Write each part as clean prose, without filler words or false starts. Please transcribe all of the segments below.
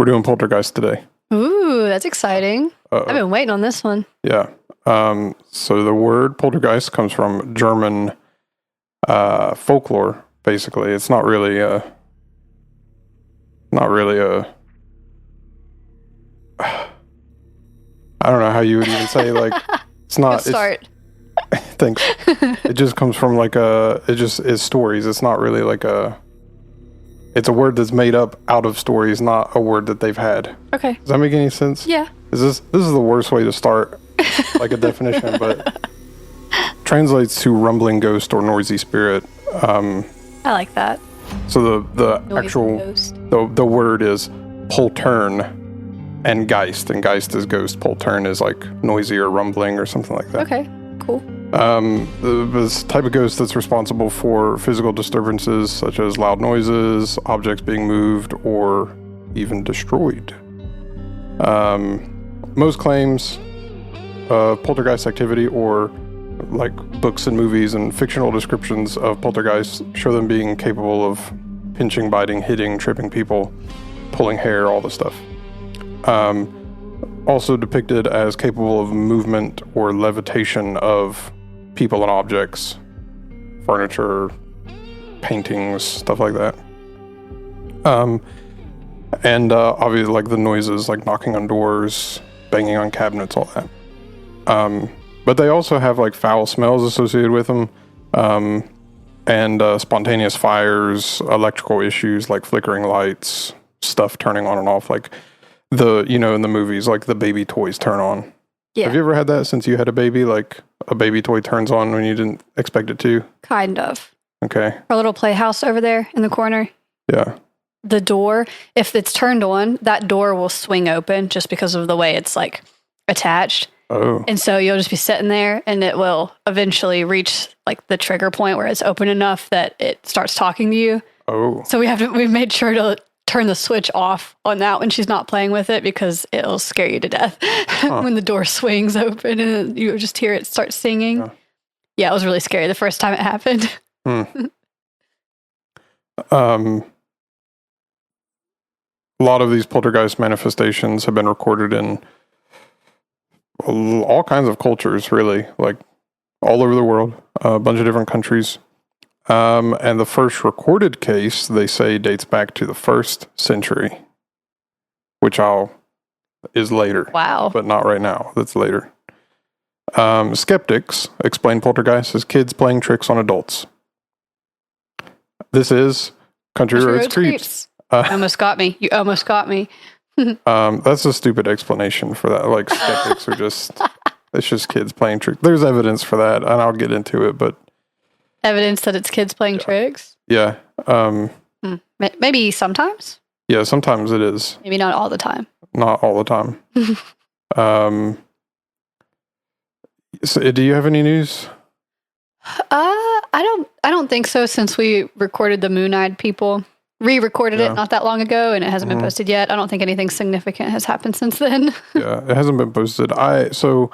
We're doing Poltergeist today. Ooh, that's exciting. I've been waiting on this one. Yeah. So the word poltergeist comes from German folklore, basically. It's not really a I don't know how you would even say, like, it's not... Good start. Thanks. It just comes from, like, it just is stories. It's not really like it's a word that's made up out of stories, not a word that they've had. Okay. Does that make any sense? Yeah. This is the worst way to start, like, a definition, but translates to rumbling ghost or noisy spirit. I like that. So the Noisy actual ghost. the word is poltern and geist is ghost. Poltern is like noisy or rumbling or something like that. Okay, cool. This type of ghost that's responsible for physical disturbances such as loud noises, objects being moved, or even destroyed. Most claims of poltergeist activity, or like books and movies and fictional descriptions of poltergeists, show them being capable of pinching, biting, hitting, tripping people, pulling hair, all the stuff. Also depicted as capable of movement or levitation of people and objects, furniture, paintings, stuff like that. And obviously, like the noises, like knocking on doors, banging on cabinets, all that. But they also have like foul smells associated with them, and spontaneous fires, electrical issues like flickering lights, stuff turning on and off, like in the movies, like the baby toys turn on. Yeah. Have you ever had that since you had a baby? Like a baby toy turns on when you didn't expect it to? Kind of. Okay. Our little playhouse over there in the corner. Yeah. The door, if it's turned on, that door will swing open just because of the way it's like attached. Oh. And so you'll just be sitting there and it will eventually reach like the trigger point where it's open enough that it starts talking to you. Oh. So we've made sure to turn the switch off on that when she's not playing with it because it'll scare you to death when the door swings open and you just hear it start singing. Yeah, it was really scary the first time it happened. A lot of these poltergeist manifestations have been recorded in all kinds of cultures, really, like all over the world, a bunch of different countries. And the first recorded case, they say, dates back to the 1st century, which is later. Wow. But not right now. That's later. Skeptics explain poltergeists as kids playing tricks on adults. This is Country Roads Creeps. Almost got me. You almost got me. That's a stupid explanation for that. Like, skeptics are it's just kids playing tricks. There's evidence for that, and I'll get into it, but... Evidence that it's kids playing tricks? Yeah. Maybe sometimes? Yeah, sometimes it is. Maybe not all the time. Not all the time. So, do you have any news? I don't think so, since we recorded the Moon-Eyed people. Re-recorded it not that long ago, and it hasn't been posted yet. I don't think anything significant has happened since then. Yeah, it hasn't been posted. You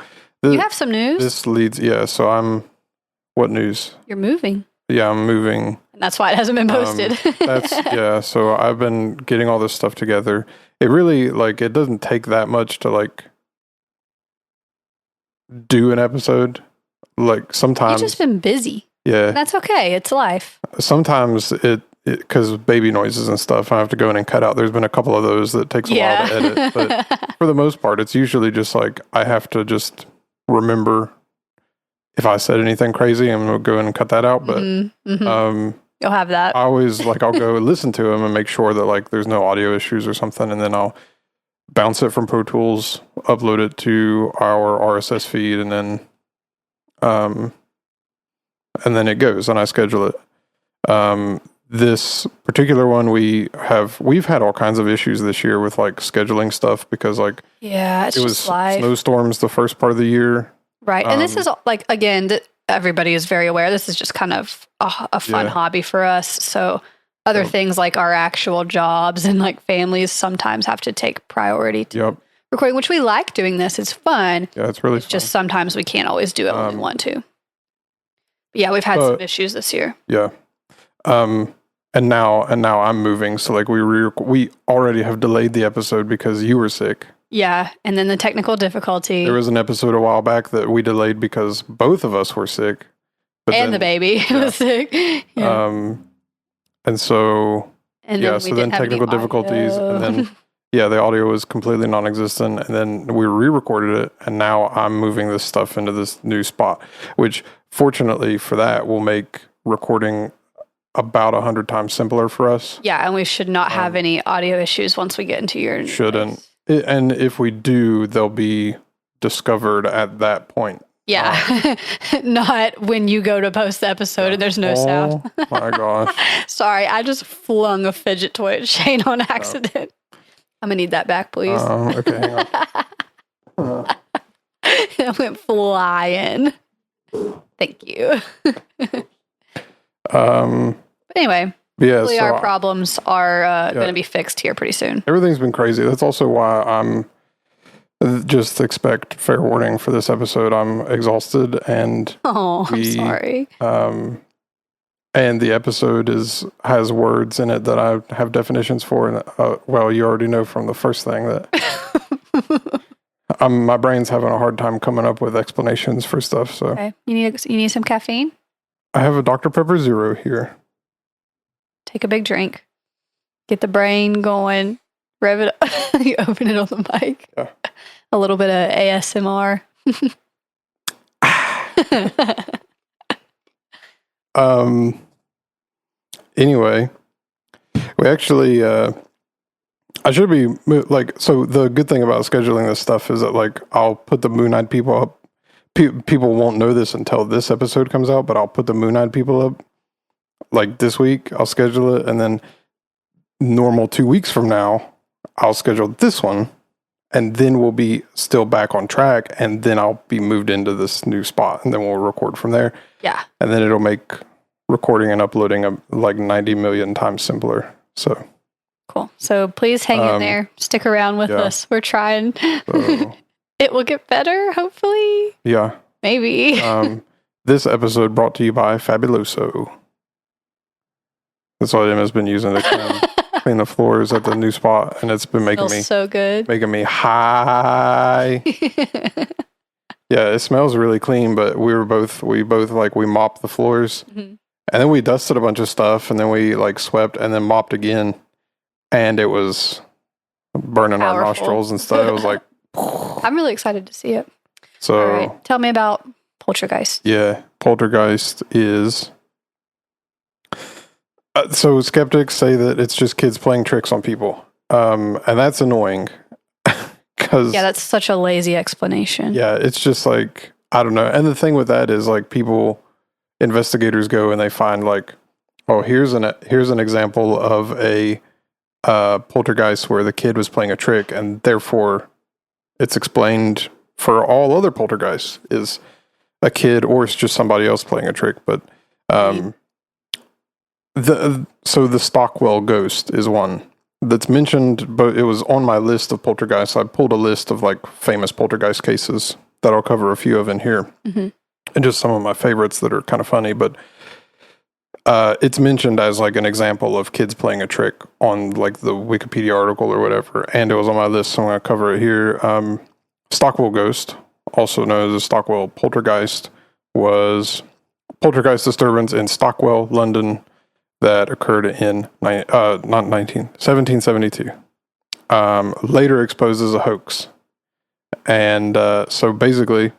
have some news? This leads, so what news? You're moving. Yeah, I'm moving. And that's why it hasn't been posted. So I've been getting all this stuff together. It really, it doesn't take that much to, do an episode. Sometimes... You've just been busy. Yeah. That's okay. It's life. Sometimes because baby noises and stuff, I have to go in and cut out. There's been a couple of those that takes a while to edit. But for the most part, it's usually just I have to just remember if I said anything crazy, I'm going to go in and cut that out. But you'll have that. I always I'll go listen to them and make sure that there's no audio issues or something. And then I'll bounce it from Pro Tools, upload it to our RSS feed, and then it goes and I schedule it. This particular one, we've had all kinds of issues this year with scheduling stuff because it was life. Snowstorms the first part of the year. Right. And this is again, everybody is very aware. This is just kind of a fun hobby for us. So other things like our actual jobs and families sometimes have to take priority to recording, which we like doing this. It's fun. Yeah, it's really fun. Just sometimes we can't always do it when we want to. But yeah, we've had some issues this year. Yeah. And now I'm moving. So like we already have delayed the episode because you were sick. Yeah, and then the technical difficulty. There was an episode a while back that we delayed because both of us were sick. And the baby was sick. Yeah. And so, so then technical difficulties, and then, the audio was completely non-existent, and then we re-recorded it, and now I'm moving this stuff into this new spot, which fortunately for that will make recording about 100 times simpler for us. Yeah, and we should not have any audio issues once we get into your... Shouldn't. And if we do, they'll be discovered at that point. Yeah, not when you go to post the episode and there's no sound. Oh my gosh. Sorry, I just flung a fidget toy at Shane on accident. I'm going to need that back, please. Okay, hang on. It went flying. Thank you. But anyway, hopefully our problems are going to be fixed here pretty soon. Everything's been crazy. That's also why I'm... Just expect fair warning for this episode. I'm exhausted, and I'm sorry. And the episode has words in it that I have definitions for. And you already know from the first thing that my brain's having a hard time coming up with explanations for stuff. So okay. You need some caffeine? I have a Dr. Pepper Zero here. Take a big drink. Get the brain going. Rev it up. You open it on the mic. Yeah. A little bit of ASMR. Anyway, we actually, I should be so the good thing about scheduling this stuff is that like, I'll put the Moon Eyed people up. People won't know this until this episode comes out, but I'll put the Moon Eyed people up like this week. I'll schedule it. And then normal 2 weeks from now, I'll schedule this one, and then we'll be still back on track, and then I'll be moved into this new spot, and then we'll record from there. Yeah. And then it'll make recording and uploading like 90 million times simpler. So cool. So please hang in there. Stick around with us. We're trying. So, it will get better, hopefully. Yeah. Maybe. This episode brought to you by Fabuloso. That's what Emma's been using to clean the floors at the new spot, and it's been making me so good, making me high. Yeah, it smells really clean, but we both like we mopped the floors, and then we dusted a bunch of stuff, and then we like swept, and then mopped again, and it was burning our nostrils and stuff. It was like I'm really excited to see it. So all right, tell me about Poltergeist. Yeah, Poltergeist is. So skeptics say that it's just kids playing tricks on people, and that's annoying. That's such a lazy explanation. Yeah, it's just like, I don't know. And the thing with that is like investigators go and they find like, oh, here's an example of a poltergeist where the kid was playing a trick, and therefore it's explained for all other poltergeists is a kid or it's just somebody else playing a trick. But so the Stockwell ghost is one that's mentioned, but it was on my list of poltergeists. I pulled a list of like famous poltergeist cases that I'll cover a few of in here, and just some of my favorites that are kind of funny. But it's mentioned as like an example of kids playing a trick on like the Wikipedia article or whatever, and it was on my list, so I'm going to cover it here. Stockwell ghost, also known as the Stockwell poltergeist, was poltergeist disturbance in Stockwell, London, that occurred in 1772. Later exposed as a hoax. And so basically,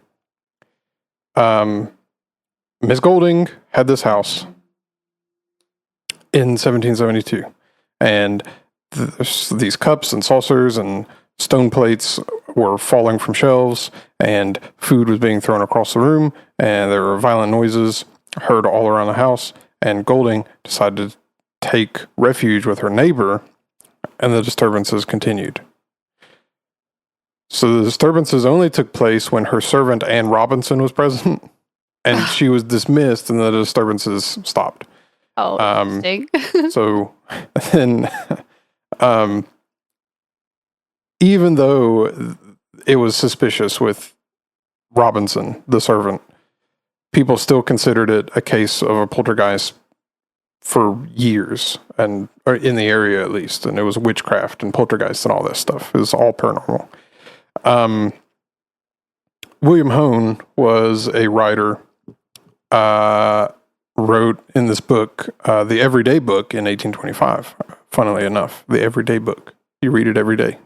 Miss Golding had this house in 1772. And these cups and saucers and stone plates were falling from shelves, and food was being thrown across the room, and there were violent noises heard all around the house. And Golding decided to take refuge with her neighbor, and the disturbances continued. So the disturbances only took place when her servant Anne Robinson was present, and she was dismissed, and the disturbances stopped. Oh, interesting. So then, even though it was suspicious with Robinson, the servant, people still considered it a case of a poltergeist for years, or in the area at least, and it was witchcraft and poltergeist and all this stuff. It was all paranormal. William Hone was a writer, wrote in this book, The Everyday Book, in 1825. Funnily enough, The Everyday Book. You read it every day.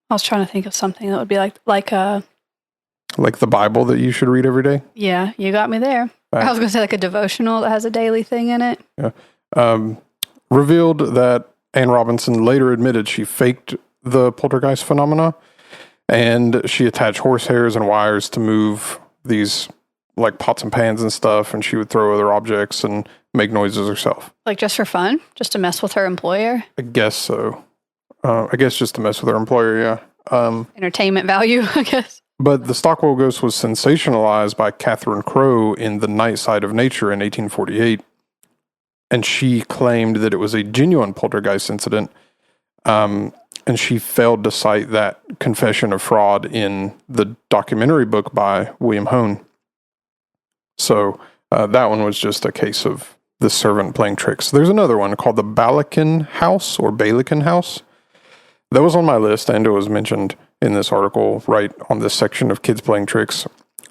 I was trying to think of something that would be like the Bible that you should read every day. Yeah, you got me there. I was going to say like a devotional that has a daily thing in it. Yeah. Revealed that Anne Robinson later admitted she faked the poltergeist phenomena, and she attached horsehairs and wires to move these like pots and pans and stuff, and she would throw other objects and make noises herself. Like just for fun? Just to mess with her employer? I guess so. I guess just to mess with her employer, yeah. Entertainment value, I guess. But the Stockwell ghost was sensationalized by Catherine Crowe in The Night Side of Nature in 1848. And she claimed that it was a genuine poltergeist incident. And she failed to cite that confession of fraud in the documentary book by William Hone. So that one was just a case of the servant playing tricks. There's another one called the Balakin House or Balakin House. That was on my list, and it was mentioned in this article right on this section of kids playing tricks.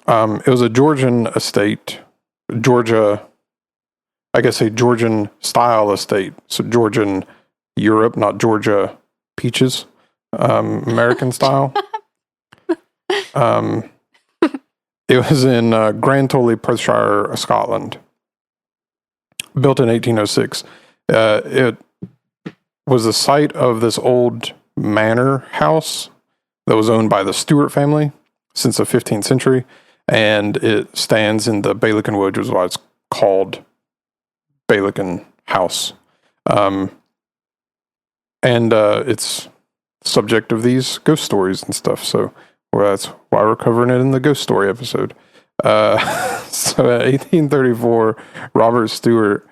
It was a Georgian estate, Georgia, I guess a Georgian style estate. So Georgian Europe, not Georgia peaches, American style. It was in Grantully, Perthshire, Scotland. Built in 1806. It was the site of this old manor house that was owned by the Stuart family since the 15th century, and it stands in the Balakin Wood, which is why it's called Balakin House. And it's subject of these ghost stories and stuff, so that's why we're covering it in the ghost story episode. So in 1834, Robert Stewart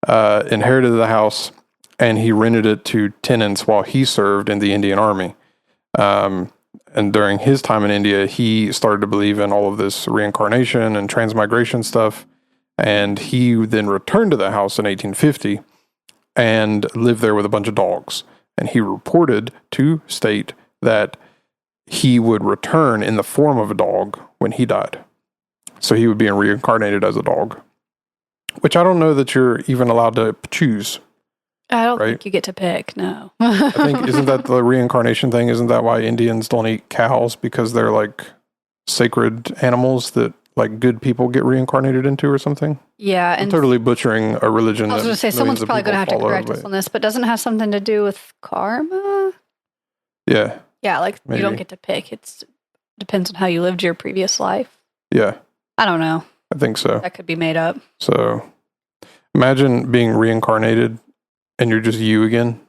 inherited the house, and he rented it to tenants while he served in the Indian Army. And during his time in India, he started to believe in all of this reincarnation and transmigration stuff. And he then returned to the house in 1850 and lived there with a bunch of dogs. And he reported to state that he would return in the form of a dog when he died. So he would be reincarnated as a dog, which I don't know that you're even allowed to choose. I don't think you get to pick, no. I think, isn't that the reincarnation thing? Isn't that why Indians don't eat cows? Because they're like sacred animals that like good people get reincarnated into or something? Yeah. I'm totally butchering a religion. I was going to say, someone's probably going to have to correct us on this, but doesn't it have something to do with karma? Yeah. Yeah, like maybe. You don't get to pick. It depends on how you lived your previous life. Yeah. I don't know. I think so. That could be made up. So imagine being reincarnated and you're just you again.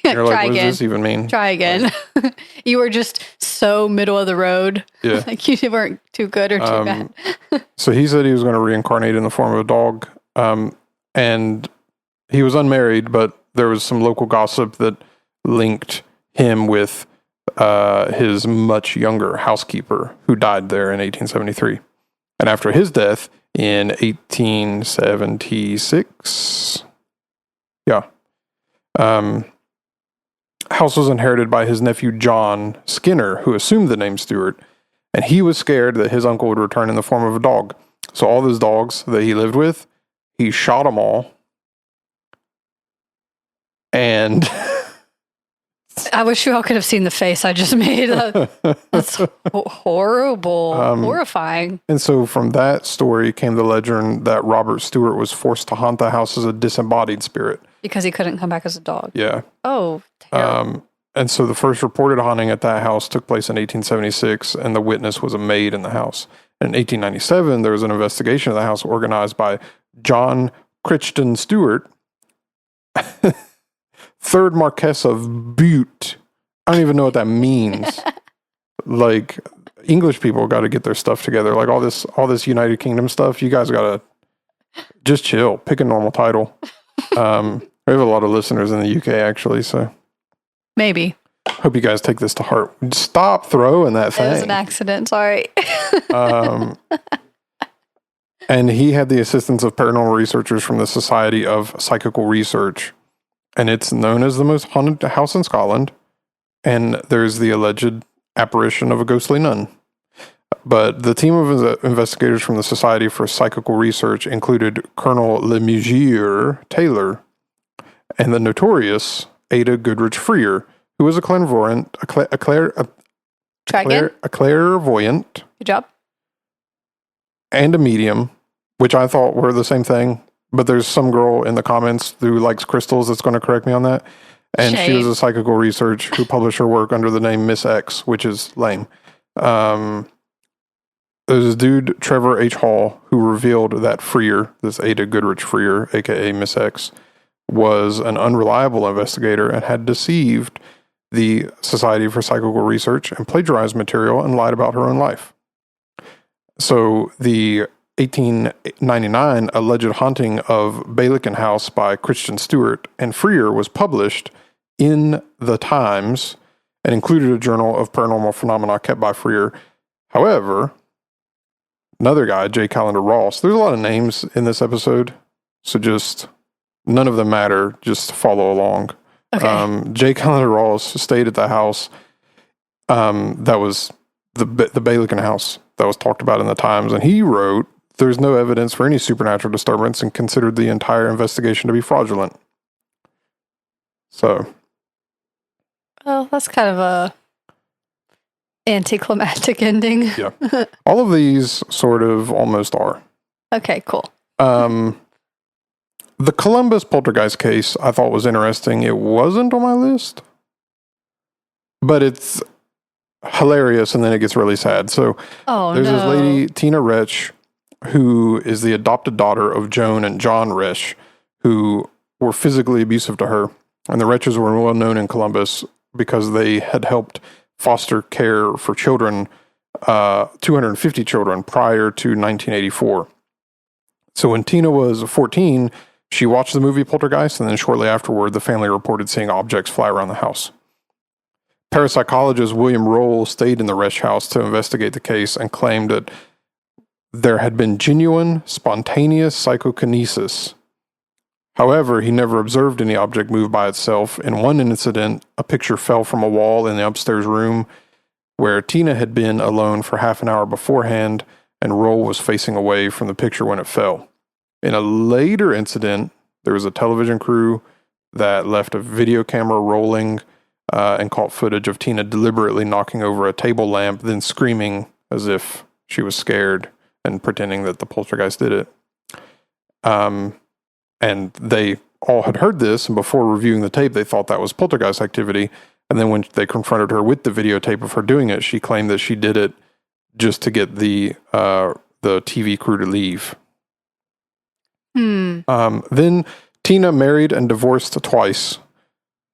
You're like, what does this even mean? Try again. Like, you were just so middle of the road. Yeah. Like you weren't too good or too bad. So he said he was going to reincarnate in the form of a dog. And he was unmarried, but there was some local gossip that linked him with his much younger housekeeper who died there in 1873. And after his death in 1876, house was inherited by his nephew John Skinner, who assumed the name Stewart, and he was scared that his uncle would return in the form of a dog. So all those dogs that he lived with, he shot them all. And I wish you all could have seen the face I just made. That's horrible, horrifying. And so from that story came the legend that Robert Stewart was forced to haunt the house as a disembodied spirit. Because he couldn't come back as a dog. Yeah. Oh, terrible. And so the first reported haunting at that house took place in 1876, and the witness was a maid in the house. In 1897, there was an investigation of the house organized by John Crichton Stewart, third Marquess of Bute. I don't even know what that means. Like, English people got to get their stuff together. Like all this United Kingdom stuff, you guys got to just chill. Pick a normal title. We have a lot of listeners in the UK, actually, so. Maybe. Hope you guys take this to heart. Stop throwing that thing. It was an accident, sorry. And he had the assistance of paranormal researchers from the Society of Psychical Research. And it's known as the most haunted house in Scotland. And there's the alleged apparition of a ghostly nun. But the team of investigators from the Society for Psychical Research included Colonel Lemugier Taylor and the notorious Ada Goodrich Freer, who was a clairvoyant, a clairvoyant. Good job. And a medium, which I thought were the same thing. But there's some girl in the comments who likes crystals that's going to correct me on that. And she was a psychical researcher who published her work under the name Miss X, which is lame. There's this dude, Trevor H. Hall, who revealed that Freer, this Ada Goodrich Freer, a.k.a. Miss X, was an unreliable investigator and had deceived the Society for Psychical Research and plagiarized material and lied about her own life. So the 1899 alleged haunting of Bailican House by Christian Stewart and Freer was published in the Times and included a journal of paranormal phenomena kept by Freer. However, another guy, J. Callender Ross, there's a lot of names in this episode, so just none of them matter, just follow along. Okay. J. Callender Ross stayed at the house that was the Bailican House that was talked about in the Times, and he wrote, "There's no evidence for any supernatural disturbance and considered the entire investigation to be fraudulent." So. Well, that's kind of a anticlimactic ending. Yeah. All of these sort of almost are. Okay, cool. The Columbus poltergeist case I thought was interesting. It wasn't on my list, but it's hilarious and then it gets really sad. So there's this lady, Tina Resch, who is the adopted daughter of Joan and John Resch, who were physically abusive to her. And the Reschs were well known in Columbus because they had helped foster care for children, 250 children prior to 1984. So when Tina was 14, she watched the movie Poltergeist, and then shortly afterward, the family reported seeing objects fly around the house. Parapsychologist William Roll stayed in the Resch house to investigate the case and claimed that there had been genuine, spontaneous psychokinesis. However, he never observed any object move by itself. In one incident, a picture fell from a wall in the upstairs room where Tina had been alone for half an hour beforehand, and Roll was facing away from the picture when it fell. In a later incident, there was a television crew that left a video camera rolling and caught footage of Tina deliberately knocking over a table lamp, then screaming as if she was scared and pretending that the poltergeist did it. And they all had heard this, and before reviewing the tape, they thought that was poltergeist activity. And then when they confronted her with the videotape of her doing it, she claimed that she did it just to get the TV crew to leave. Then Tina married and divorced twice,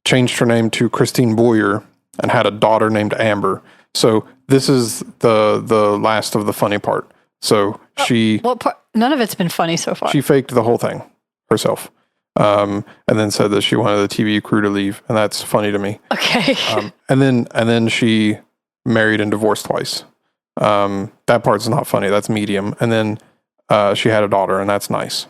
changed her name to Christine Boyer, and had a daughter named Amber. So this is the last of the funny part. So what part? None of it's been funny so far. She faked the whole thing herself, and then said that she wanted the TV crew to leave, and that's funny to me. Okay. And then she married and divorced twice. That part's not funny. That's medium. And then she had a daughter, and that's nice.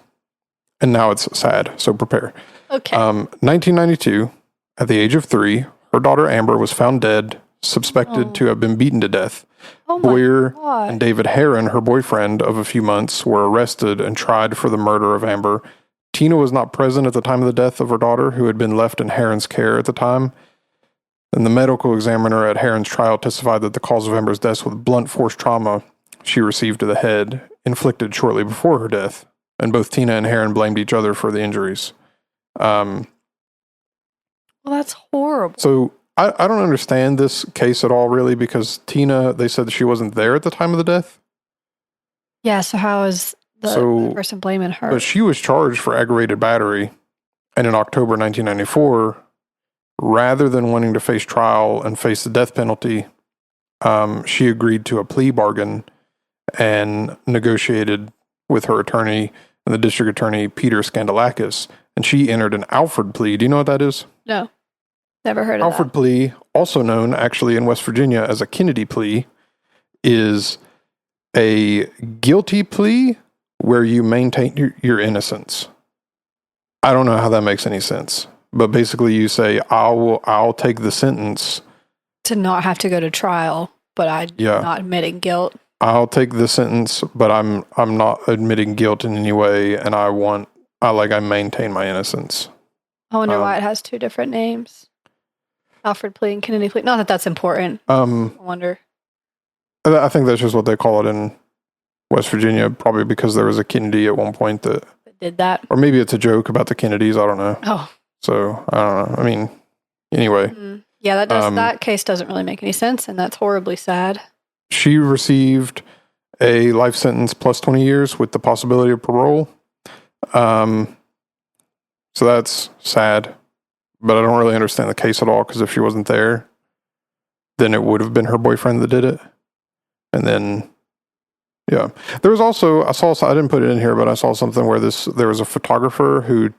And now it's sad, so prepare. Okay. 1992, at the age of 3, her daughter Amber was found dead, suspected to have been beaten to death. Boyer and David Heron, her boyfriend of a few months, were arrested and tried for the murder of Amber. Tina was not present at the time of the death of her daughter, who had been left in Heron's care at the time. And the medical examiner at Heron's trial testified that the cause of Amber's death was blunt force trauma she received to the head, inflicted shortly before her death. And both Tina and Heron blamed each other for the injuries. Well, that's horrible. So I don't understand this case at all, really, because Tina, they said that she wasn't there at the time of the death. Yeah, so how is the person blaming her? But she was charged for aggravated battery. And in October 1994, rather than wanting to face trial and face the death penalty, she agreed to a plea bargain and negotiated with her attorney and the district attorney, Peter Skandalakis, and she entered an Alford plea. Do you know what that is? No, never heard of Alford that. plea, also known actually in West Virginia as a Kennedy plea, is a guilty plea where you maintain your innocence. I don't know how that makes any sense, but basically you say, I'll take the sentence to not have to go to trial, but I'm not admitting guilt. I'll take the sentence, but I'm not admitting guilt in any way, and I maintain my innocence. I wonder why it has two different names. Alfred plea and Kennedy plea. Not that that's important. I wonder. I think that's just what they call it in West Virginia, probably because there was a Kennedy at one point that did that. Or maybe it's a joke about the Kennedys. I don't know. Oh. So, I don't know. I mean, anyway. Yeah, that case doesn't really make any sense, and that's horribly sad. She received a life sentence plus 20 years with the possibility of parole. So that's sad. But I don't really understand the case at all, because if she wasn't there, then it would have been her boyfriend that did it. And then, yeah. There was also, I didn't put it in here, but I saw something where there was a photographer who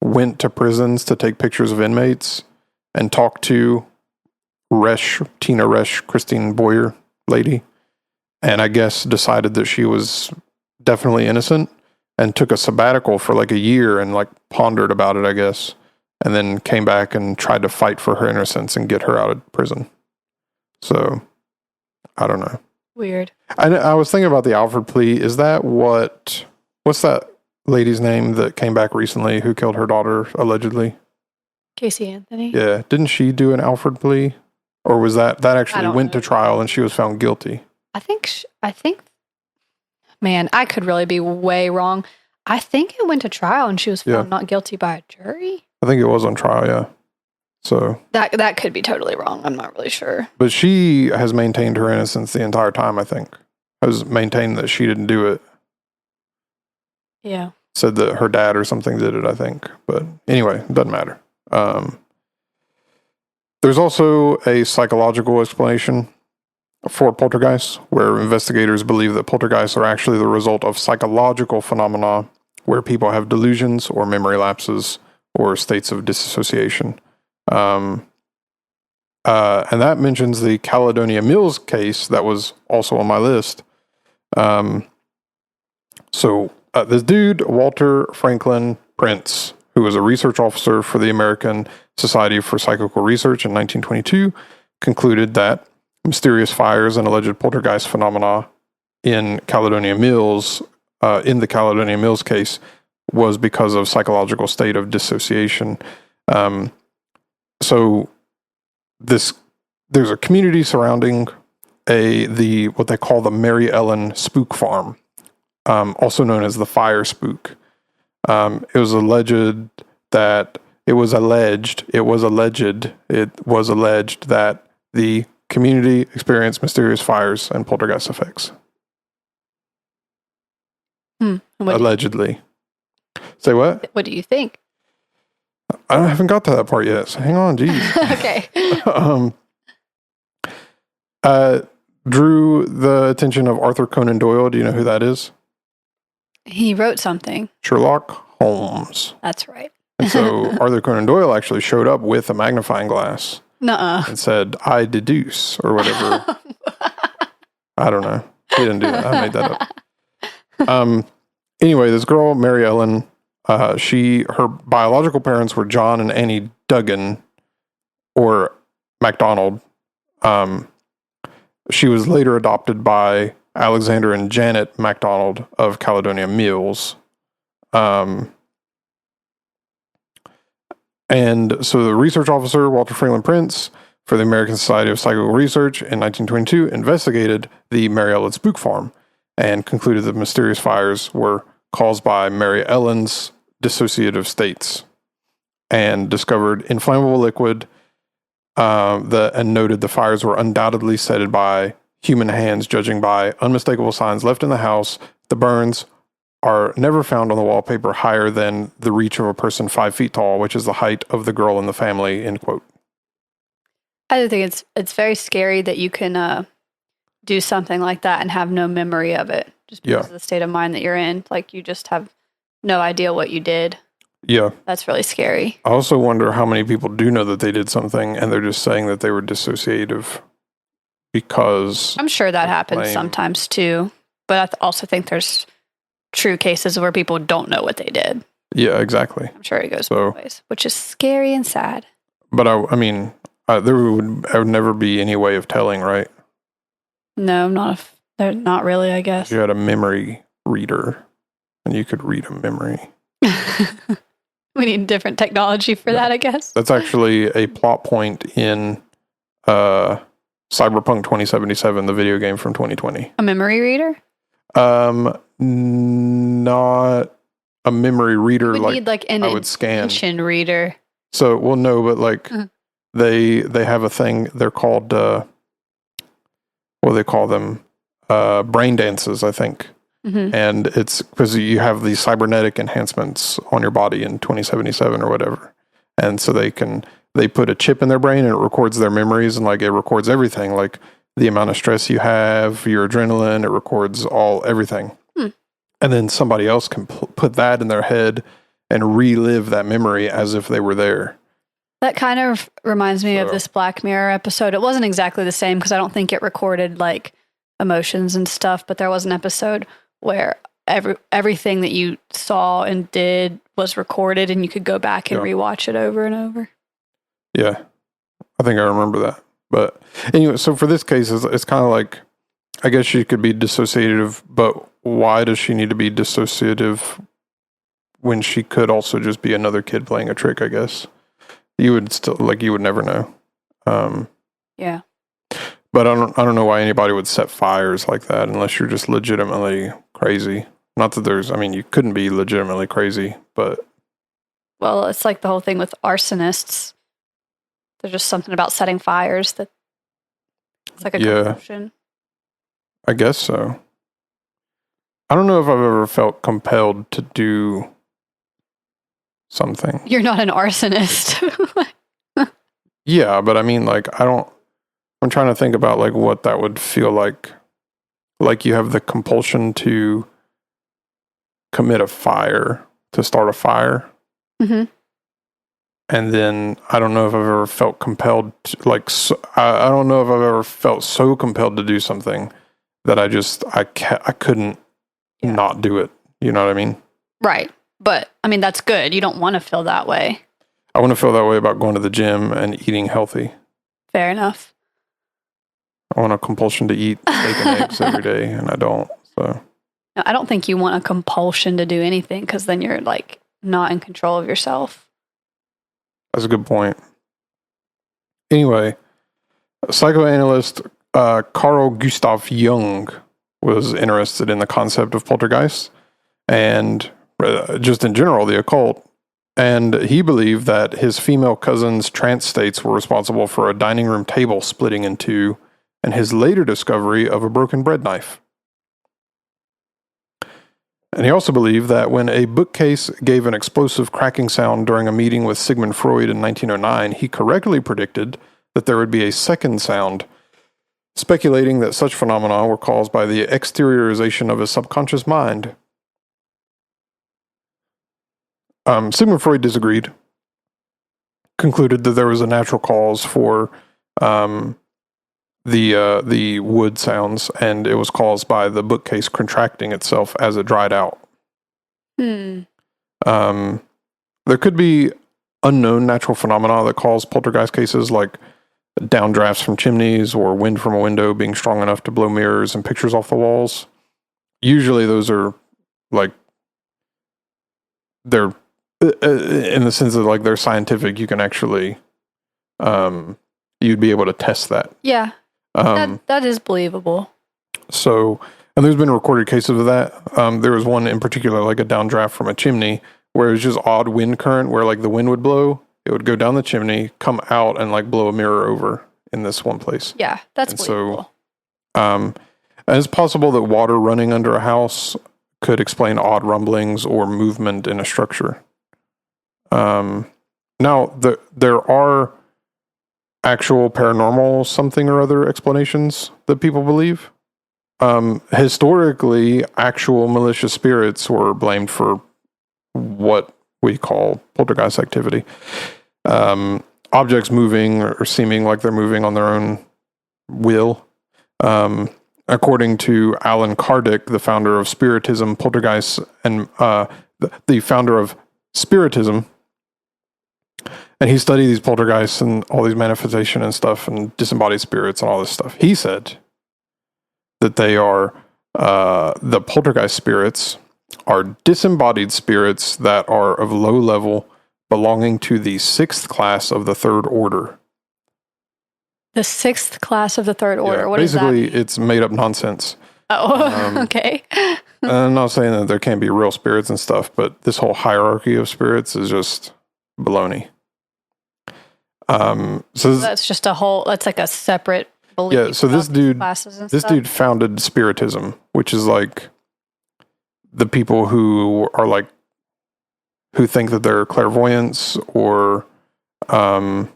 went to prisons to take pictures of inmates and talk to Tina Resch, Christine Boyer lady, and I guess decided that she was definitely innocent and took a sabbatical for like a year and like pondered about it, I guess, and then came back and tried to fight for her innocence and get her out of prison. So, I don't know. Weird. I was thinking about the Alfred plea. Is that what's that lady's name that came back recently who killed her daughter, allegedly? Casey Anthony? Yeah. Didn't she do an Alfred plea? Or was that actually went to trial and she was found guilty? I think, man, I could really be way wrong. I think it went to trial and she was found not guilty by a jury. I think it was on trial, yeah. So that could be totally wrong. I'm not really sure. But she has maintained her innocence the entire time, I think. Has maintained that she didn't do it. Yeah. Said that her dad or something did it, I think. But anyway, it doesn't matter. There's also a psychological explanation for poltergeists, where investigators believe that poltergeists are actually the result of psychological phenomena where people have delusions or memory lapses or states of dissociation. And that mentions the Caledonia Mills case that was also on my list. So this dude, Walter Franklin Prince, who was a research officer for the American Society for Psychical Research in 1922, concluded that mysterious fires and alleged poltergeist phenomena in Caledonia Mills, in the Caledonia Mills case, was because of psychological state of dissociation. So there's a community surrounding what they call the Mary Ellen Spook Farm, also known as the Fire Spook. It was alleged that the community experienced mysterious fires and poltergeist effects. Allegedly. Say what? What do you think? I haven't got to that part yet. So hang on, geez. Okay. Drew the attention of Arthur Conan Doyle. Do you know who that is? He wrote something. Sherlock Holmes. That's right. And so Arthur Conan Doyle actually showed up with a magnifying glass. Nuh-uh. And said, "I deduce," or whatever. I don't know. He didn't do that. I made that up. Anyway, this girl, Mary Ellen, her biological parents were John and Annie Duggan, or MacDonald. She was later adopted by Alexander and Janet MacDonald of Caledonia Mills. And so the research officer, Walter Franklin Prince, for the American Society of Psychical Research in 1922, investigated the Mary Ellen Spook Farm and concluded that mysterious fires were caused by Mary Ellen's dissociative states, and discovered inflammable liquid and noted the fires were undoubtedly set by human hands, judging by unmistakable signs left in the house. The burns are never found on the wallpaper higher than the reach of a person 5 feet tall, which is the height of the girl in the family, end quote. I think it's very scary that you can do something like that and have no memory of it, just because of the state of mind that you're in. Like, you just have no idea what you did. Yeah. That's really scary. I also wonder how many people do know that they did something and they're just saying that they were dissociative because... I'm sure that happens sometimes too, but I also think there's true cases where people don't know what they did. Yeah, exactly. I'm sure it goes both ways, which is scary and sad. But I mean, there would never be any way of telling, right? No, not really, I guess. You had a memory reader, and you could read a memory. We need different technology for that, I guess. That's actually a plot point in Cyberpunk 2077, the video game from 2020. A memory reader? Not a memory reader. You would need like an intention reader. So, well, no, but like they have a thing. They're called what do they call them? Brain dances, I think. Mm-hmm. And it's because you have these cybernetic enhancements on your body in 2077 or whatever, and so they put a chip in their brain and it records their memories, and like it records everything, like the amount of stress you have, your adrenaline. It records everything. And then somebody else can put that in their head and relive that memory as if they were there. That kind of reminds me of this Black Mirror episode. It wasn't exactly the same because I don't think it recorded like emotions and stuff, but there was an episode where everything that you saw and did was recorded and you could go back and rewatch it over and over. Yeah, I think I remember that. But anyway, so for this case, it's kind of like, I guess she could be dissociative, but why does she need to be dissociative when she could also just be another kid playing a trick, I guess? You would never know. Yeah. But I don't know why anybody would set fires like that unless you're just legitimately crazy. Not that you couldn't be legitimately crazy, but. Well, it's like the whole thing with arsonists. There's just something about setting fires that it's like a compulsion. I guess so. I don't know if I've ever felt compelled to do something. You're not an arsonist. Yeah, but I mean, like, I'm trying to think about, like, what that would feel like. Like, you have the compulsion to commit a fire, to start a fire. Mm-hmm. And then I don't know if I've ever felt compelled to, I don't know if I've ever felt so compelled to do something that I couldn't not do it. You know what I mean? Right. But, I mean, that's good. You don't want to feel that way. I want to feel that way about going to the gym and eating healthy. Fair enough. I want a compulsion to eat steak and eggs every day, and I don't. So No, I don't think you want a compulsion to do anything because then you're, like, not in control of yourself. That's a good point. Anyway, psychoanalyst Carl Gustav Jung was interested in the concept of poltergeists and just in general the occult. And he believed that his female cousin's trance states were responsible for a dining room table splitting in two and his later discovery of a broken bread knife. And he also believed that when a bookcase gave an explosive cracking sound during a meeting with Sigmund Freud in 1909, he correctly predicted that there would be a second sound, speculating that such phenomena were caused by the exteriorization of his subconscious mind. Sigmund Freud disagreed, concluded that there was a natural cause for the wood sounds, and it was caused by the bookcase contracting itself as it dried out. There could be unknown natural phenomena that cause poltergeist cases, like downdrafts from chimneys or wind from a window being strong enough to blow mirrors and pictures off the walls. Usually those are like, they're in the sense that like they're scientific. You can actually, you'd be able to test that. Yeah. That is believable. So, and there's been recorded cases of that. There was one in particular, like a downdraft from a chimney, where it was just odd wind current, where like the wind would blow, it would go down the chimney, come out, and like blow a mirror over in this one place. Yeah, that's believable. So, and it's possible that water running under a house could explain odd rumblings or movement in a structure. Now, there are actual paranormal something or other explanations that people believe. Historically, actual malicious spirits were blamed for what we call poltergeist activity. Objects moving or seeming like they're moving on their own will. according to Alan Kardec, the founder of Spiritism, Poltergeists, and the founder of Spiritism, and he studied these poltergeists and all these manifestation and stuff and disembodied spirits and all this stuff. He said that they are, the poltergeist spirits are disembodied spirits that are of low level, belonging to the 6th class of the 3rd order. The 6th class of the 3rd order. What does that mean? Basically, it's made up nonsense. Oh, okay. And I'm not saying that there can't be real spirits and stuff, but this whole hierarchy of spirits is just baloney. So that's just that's like a separate belief. Yeah, so this dude founded Spiritism, which is like the people who are like, who think that they're clairvoyants or that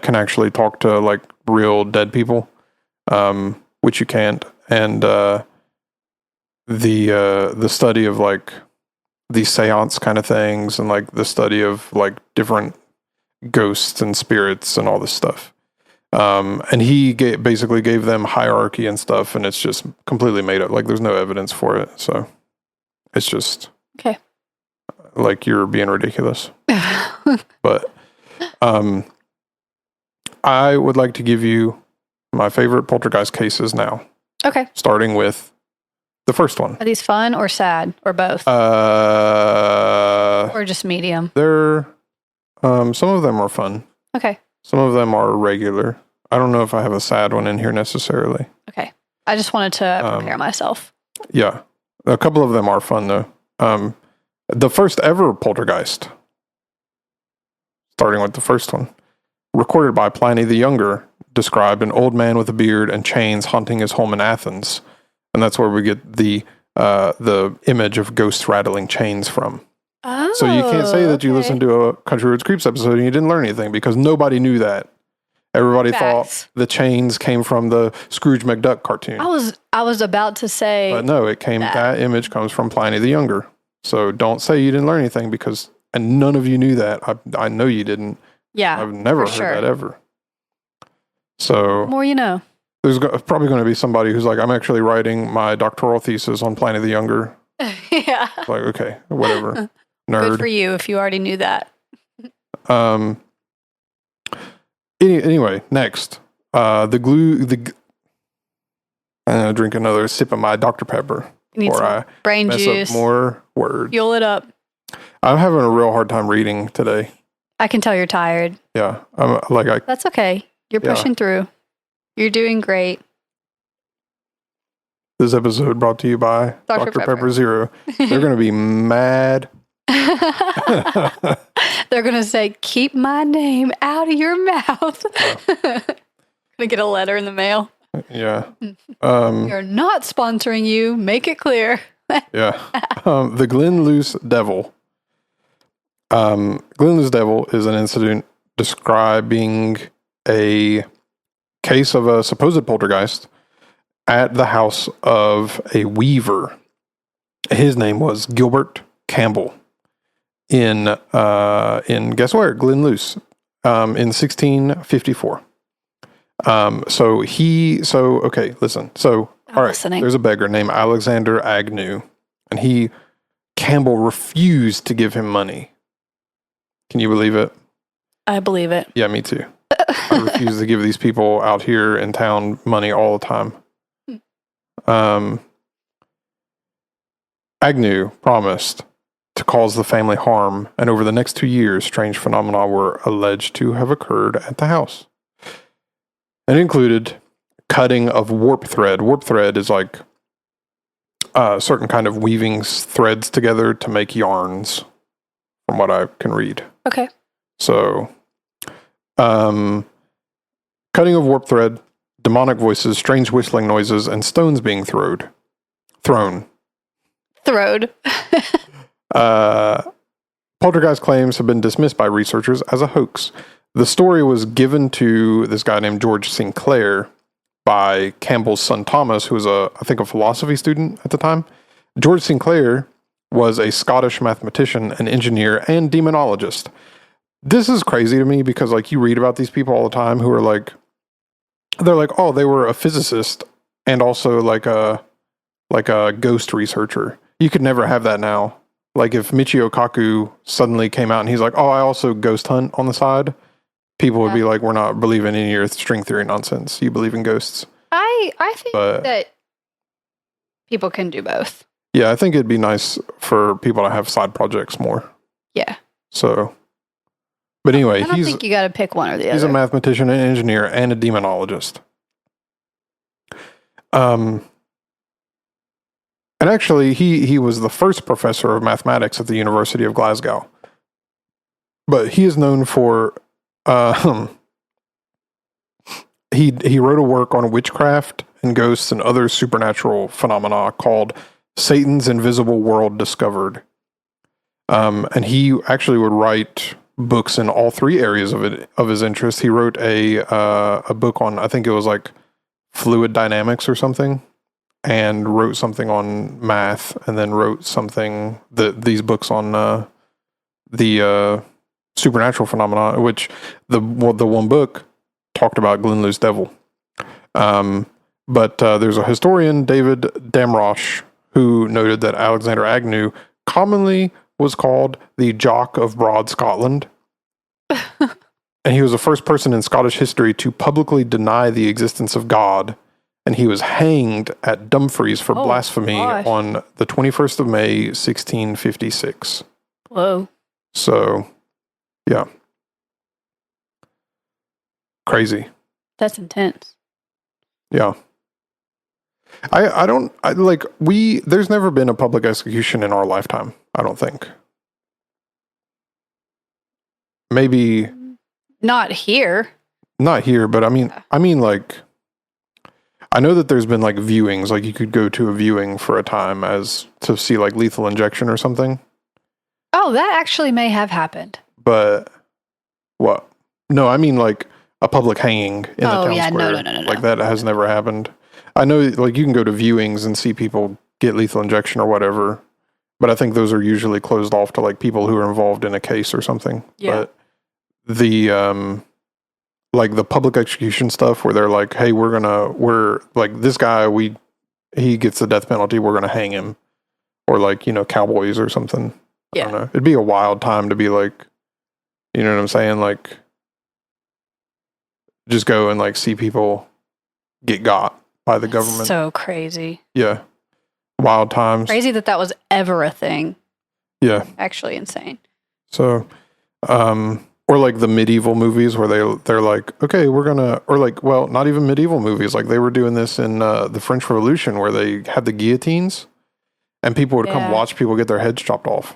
can actually talk to like real dead people, which you can't. And the study of like these seance kind of things, and like the study of like different ghosts and spirits and all this stuff. And he basically gave them hierarchy and stuff, and it's just completely made up. Like there's no evidence for it. So it's just okay. Like you're being ridiculous. But I would like to give you my favorite poltergeist cases now. Okay. Starting with the first one. Are these fun or sad or both? Or just medium? They're some of them are fun. Okay. Some of them are regular. I don't know if I have a sad one in here necessarily. Okay. I just wanted to prepare myself. Yeah. A couple of them are fun though. The first ever poltergeist, starting with the first one, recorded by Pliny the Younger, described an old man with a beard and chains haunting his home in Athens. And that's where we get the image of ghosts rattling chains from. Oh, so you can't say that you listened to a Country Roads Creeps episode and you didn't learn anything, because nobody knew that. Everybody thought the chains came from the Scrooge McDuck cartoon. I was about to say, but no, that image comes from Pliny the Younger. So don't say you didn't learn anything, and none of you knew that. I know you didn't. Yeah, I've never heard that ever. So more you know. There's probably going to be somebody who's like, I'm actually writing my doctoral thesis on Pliny the Younger. Yeah. Like, okay, whatever. Nerd. Good for you if you already knew that. Anyway, next. I'm going to drink another sip of my Dr. Pepper. You need some brain juice. Up more words. Fuel it up. I'm having a real hard time reading today. I can tell you're tired. Yeah. That's okay. You're pushing through. You're doing great. This episode brought to you by Dr. Pepper Zero. They're going to be mad. They're going to say, keep my name out of your mouth. Going to get a letter in the mail. Yeah. We're not sponsoring you. Make it clear. Yeah. The Glen Luce Devil. Glen Luce Devil is an incident describing a case of a supposed poltergeist at the house of a weaver. His name was Gilbert Campbell in guess where? Glen Luce, in 1654. Okay, listen. So, all right, there's a beggar named Alexander Agnew, and Campbell refused to give him money. Can you believe it? I believe it. Yeah, me too. I refuse to give these people out here in town money all the time. Agnew promised to cause the family harm, and over the next 2 years, strange phenomena were alleged to have occurred at the house. It included cutting of warp thread. Warp thread is like a certain kind of weaving threads together to make yarns, from what I can read. Okay. So, cutting of warp thread, demonic voices, strange whistling noises, and stones being thrown. Poltergeist claims have been dismissed by researchers as a hoax. The story was given to this guy named George Sinclair by Campbell's son Thomas, who was I think a philosophy student at the time. George Sinclair was a Scottish mathematician, an engineer, and demonologist. This is crazy to me because, like, you read about these people all the time who are like, they're like, oh, they were a physicist and also like a ghost researcher. You could never have that now. Like if Michio Kaku suddenly came out and he's like, oh, I also ghost hunt on the side, people would be like, we're not believing in your string theory nonsense. You believe in ghosts. I think that people can do both. Yeah, I think it'd be nice for people to have side projects more. Yeah. So, but anyway, I don't think you got to pick one or the other. He's a mathematician, an engineer, and a demonologist. And actually, he was the first professor of mathematics at the University of Glasgow. But he is known for he wrote a work on witchcraft and ghosts and other supernatural phenomena called Satan's Invisible World Discovered. And he actually would write books in all three areas of his interest. He wrote a book on, I think it was like fluid dynamics or something, and wrote something on math, and then wrote something these books on the supernatural phenomena, which the one book talked about Glenlu's devil. But there's a historian, David Damrosch, who noted that Alexander Agnew commonly was called the Jock of Broad Scotland. And he was the first person in Scottish history to publicly deny the existence of God. And he was hanged at Dumfries for blasphemy on the 21st of May, 1656. Whoa. So, yeah. Crazy. That's intense. Yeah. There's never been a public execution in our lifetime, I don't think. Maybe. Not here. Not here, but I mean, like, I know that there's been like viewings, like you could go to a viewing for a time as to see like Lethal Injection or something. Oh, that actually may have happened. But what? No, I mean like a public hanging in the town square. No. Like that has never happened. I know like you can go to viewings and see people get lethal injection or whatever, but I think those are usually closed off to like people who are involved in a case or something. Yeah. But the like the public execution stuff where they're like, hey, we're like this guy, he gets the death penalty, we're gonna hang him. Or like, cowboys or something. Yeah. I don't know. It'd be a wild time to be like, you know what I'm saying? Like just go and like see people get got by the government. So crazy. Yeah. Wild times. Crazy that was ever a thing. Yeah. Actually insane. So, or like the medieval movies where they're like, okay, we're gonna, or like, well, not even medieval movies. Like they were doing this in the French Revolution where they had the guillotines and people would come watch people get their heads chopped off.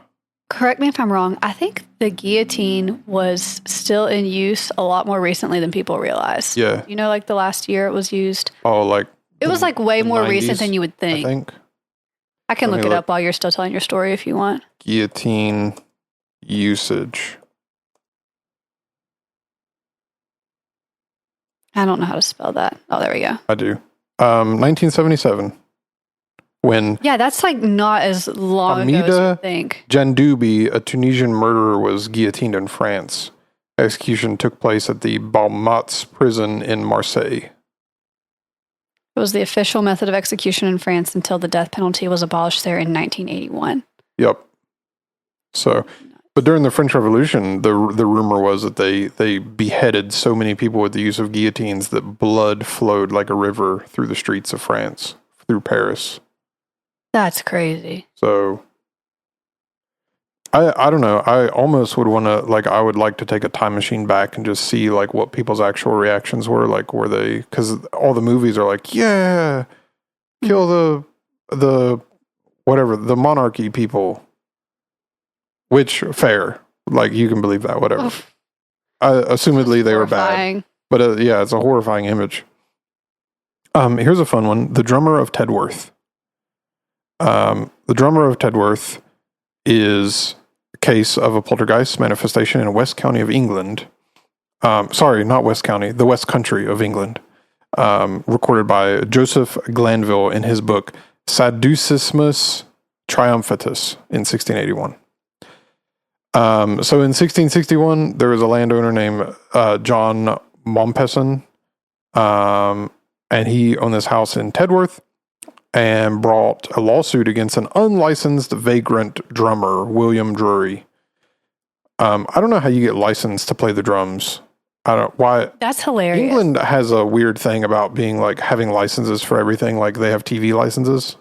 Correct me if I'm wrong. I think the guillotine was still in use a lot more recently than people realize. Yeah. Like the last year it was used. Oh, like. It was like way more 90s, recent than you would think. I think. I can look it up while you're still telling your story if you want. Guillotine usage. I don't know how to spell that. Oh, there we go. I do. 1977. When that's like not as long ago as you think. Jandoubi, a Tunisian murderer, was guillotined in France. Execution took place at the Balmatz prison in Marseille. It was the official method of execution in France until the death penalty was abolished there in 1981. Yep. So, but during the French Revolution, the rumor was that they beheaded so many people with the use of guillotines that blood flowed like a river through the streets of France, through Paris. That's crazy. So, I don't know. I almost would want to, like, I would like to take a time machine back and just see, like, what people's actual reactions were. Like, were they, because all the movies are like, yeah, kill the monarchy people. Which, fair. Like, you can believe that, whatever. Assumedly, they were bad. But, yeah, it's a horrifying image. Here's a fun one. The drummer of Tedworth. The drummer of Tedworth is a case of a poltergeist manifestation in West County of England. Sorry, not West County, the West Country of England. Recorded by Joseph Glanville in his book Sadducismus Triumphatus in 1681. So in 1661, there was a landowner named John Mompesson And he owned this house in Tedworth and brought a lawsuit against an unlicensed vagrant drummer, William Drury. I don't know how you get licensed to play the drums. I don't why. That's hilarious. England has a weird thing about being like having licenses for everything. Like they have TV licenses.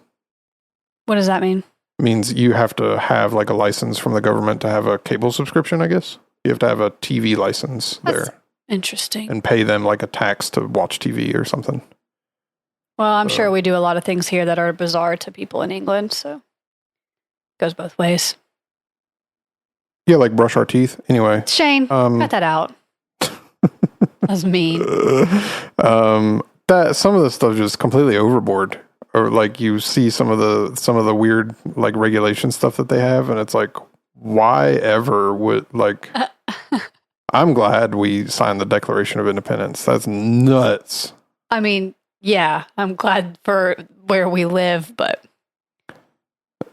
What does that mean? It means you have to have like a license from the government to have a cable subscription, I guess. You have to have a TV license there. Interesting. And pay them like a tax to watch TV or something. Well, I'm sure we do a lot of things here that are bizarre to people in England, so it goes both ways. Yeah, like brush our teeth. Anyway. Shane, cut that out. That's mean. That some of the stuff just completely overboard. Or like you see some of the weird like regulation stuff that they have, and it's like, why ever would like I'm glad we signed the Declaration of Independence. That's nuts. I mean, yeah, I'm glad for where we live, but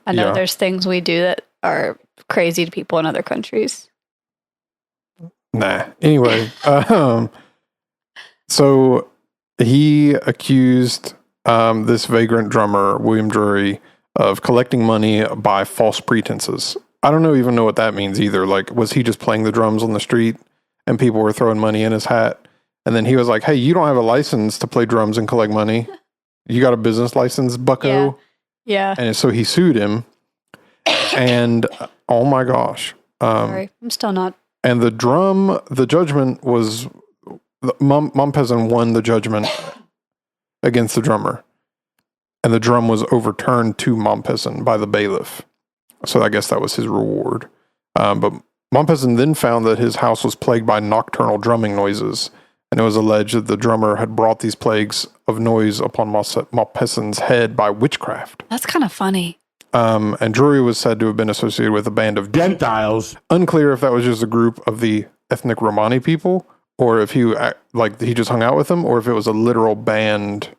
I know there's things we do that are crazy to people in other countries. Nah. Anyway, so he accused this vagrant drummer, William Drury, of collecting money by false pretenses. I don't even know what that means either. Like, was he just playing the drums on the street and people were throwing money in his hat? And then he was like, hey, you don't have a license to play drums and collect money. You got a business license, bucko? Yeah. And so he sued him. And, oh my gosh. Sorry, I'm still not. And the judgment was, Mompesson won the judgment against the drummer. And the drum was overturned to Mompesson by the bailiff. So I guess that was his reward. But Mompesson then found that his house was plagued by nocturnal drumming noises. And it was alleged that the drummer had brought these plagues of noise upon Mompesson's head by witchcraft. That's kind of funny. And Drury was said to have been associated with a band of Gentiles. Unclear if that was just a group of the ethnic Romani people, or if he just hung out with them, or if it was a literal band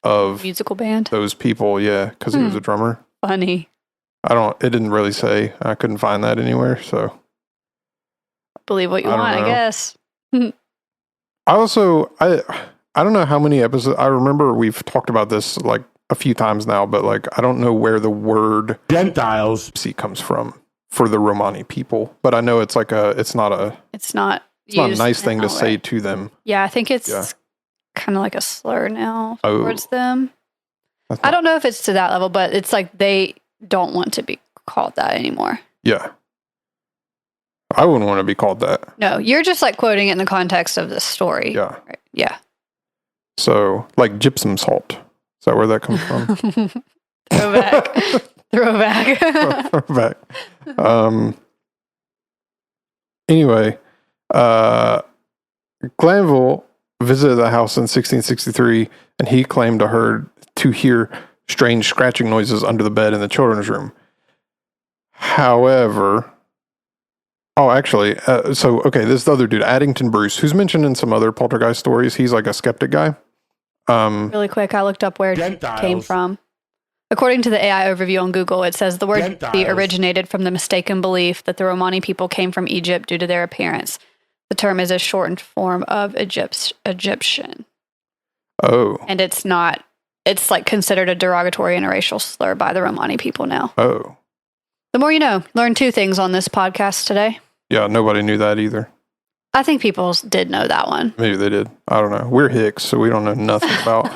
of musical band. Those people, yeah, because he was a drummer. Funny. It didn't really say. I couldn't find that anywhere, so. Believe what you want, I guess. I don't know how many episodes. I remember we've talked about this like a few times now, but like I don't know where the word Gentiles comes from for the Romani people. But I know it's like it's not a nice thing to say to them. Yeah, I think it's kind of like a slur now towards them. I don't know if it's to that level, but it's like they don't want to be called that anymore. Yeah. I wouldn't want to be called that. No, you're just like quoting it in the context of the story. Yeah. Right? Yeah. So, like gypsum salt. Is that where that comes from? Throwback. Anyway, Glanville visited the house in 1663, and he claimed to hear strange scratching noises under the bed in the children's room. However, this other dude, Addington Bruce, who's mentioned in some other poltergeist stories, he's like a skeptic guy. Really quick, I looked up where it came from. According to the AI overview on Google, it says the word originated from the mistaken belief that the Romani people came from Egypt due to their appearance. The term is a shortened form of Egyptian. Oh. And it's like considered a derogatory and a racial slur by the Romani people now. Oh. The more you know. Learned 2 things on this podcast today. Yeah, nobody knew that either. I think people did know that one. Maybe they did. I don't know. We're Hicks, so we don't know nothing about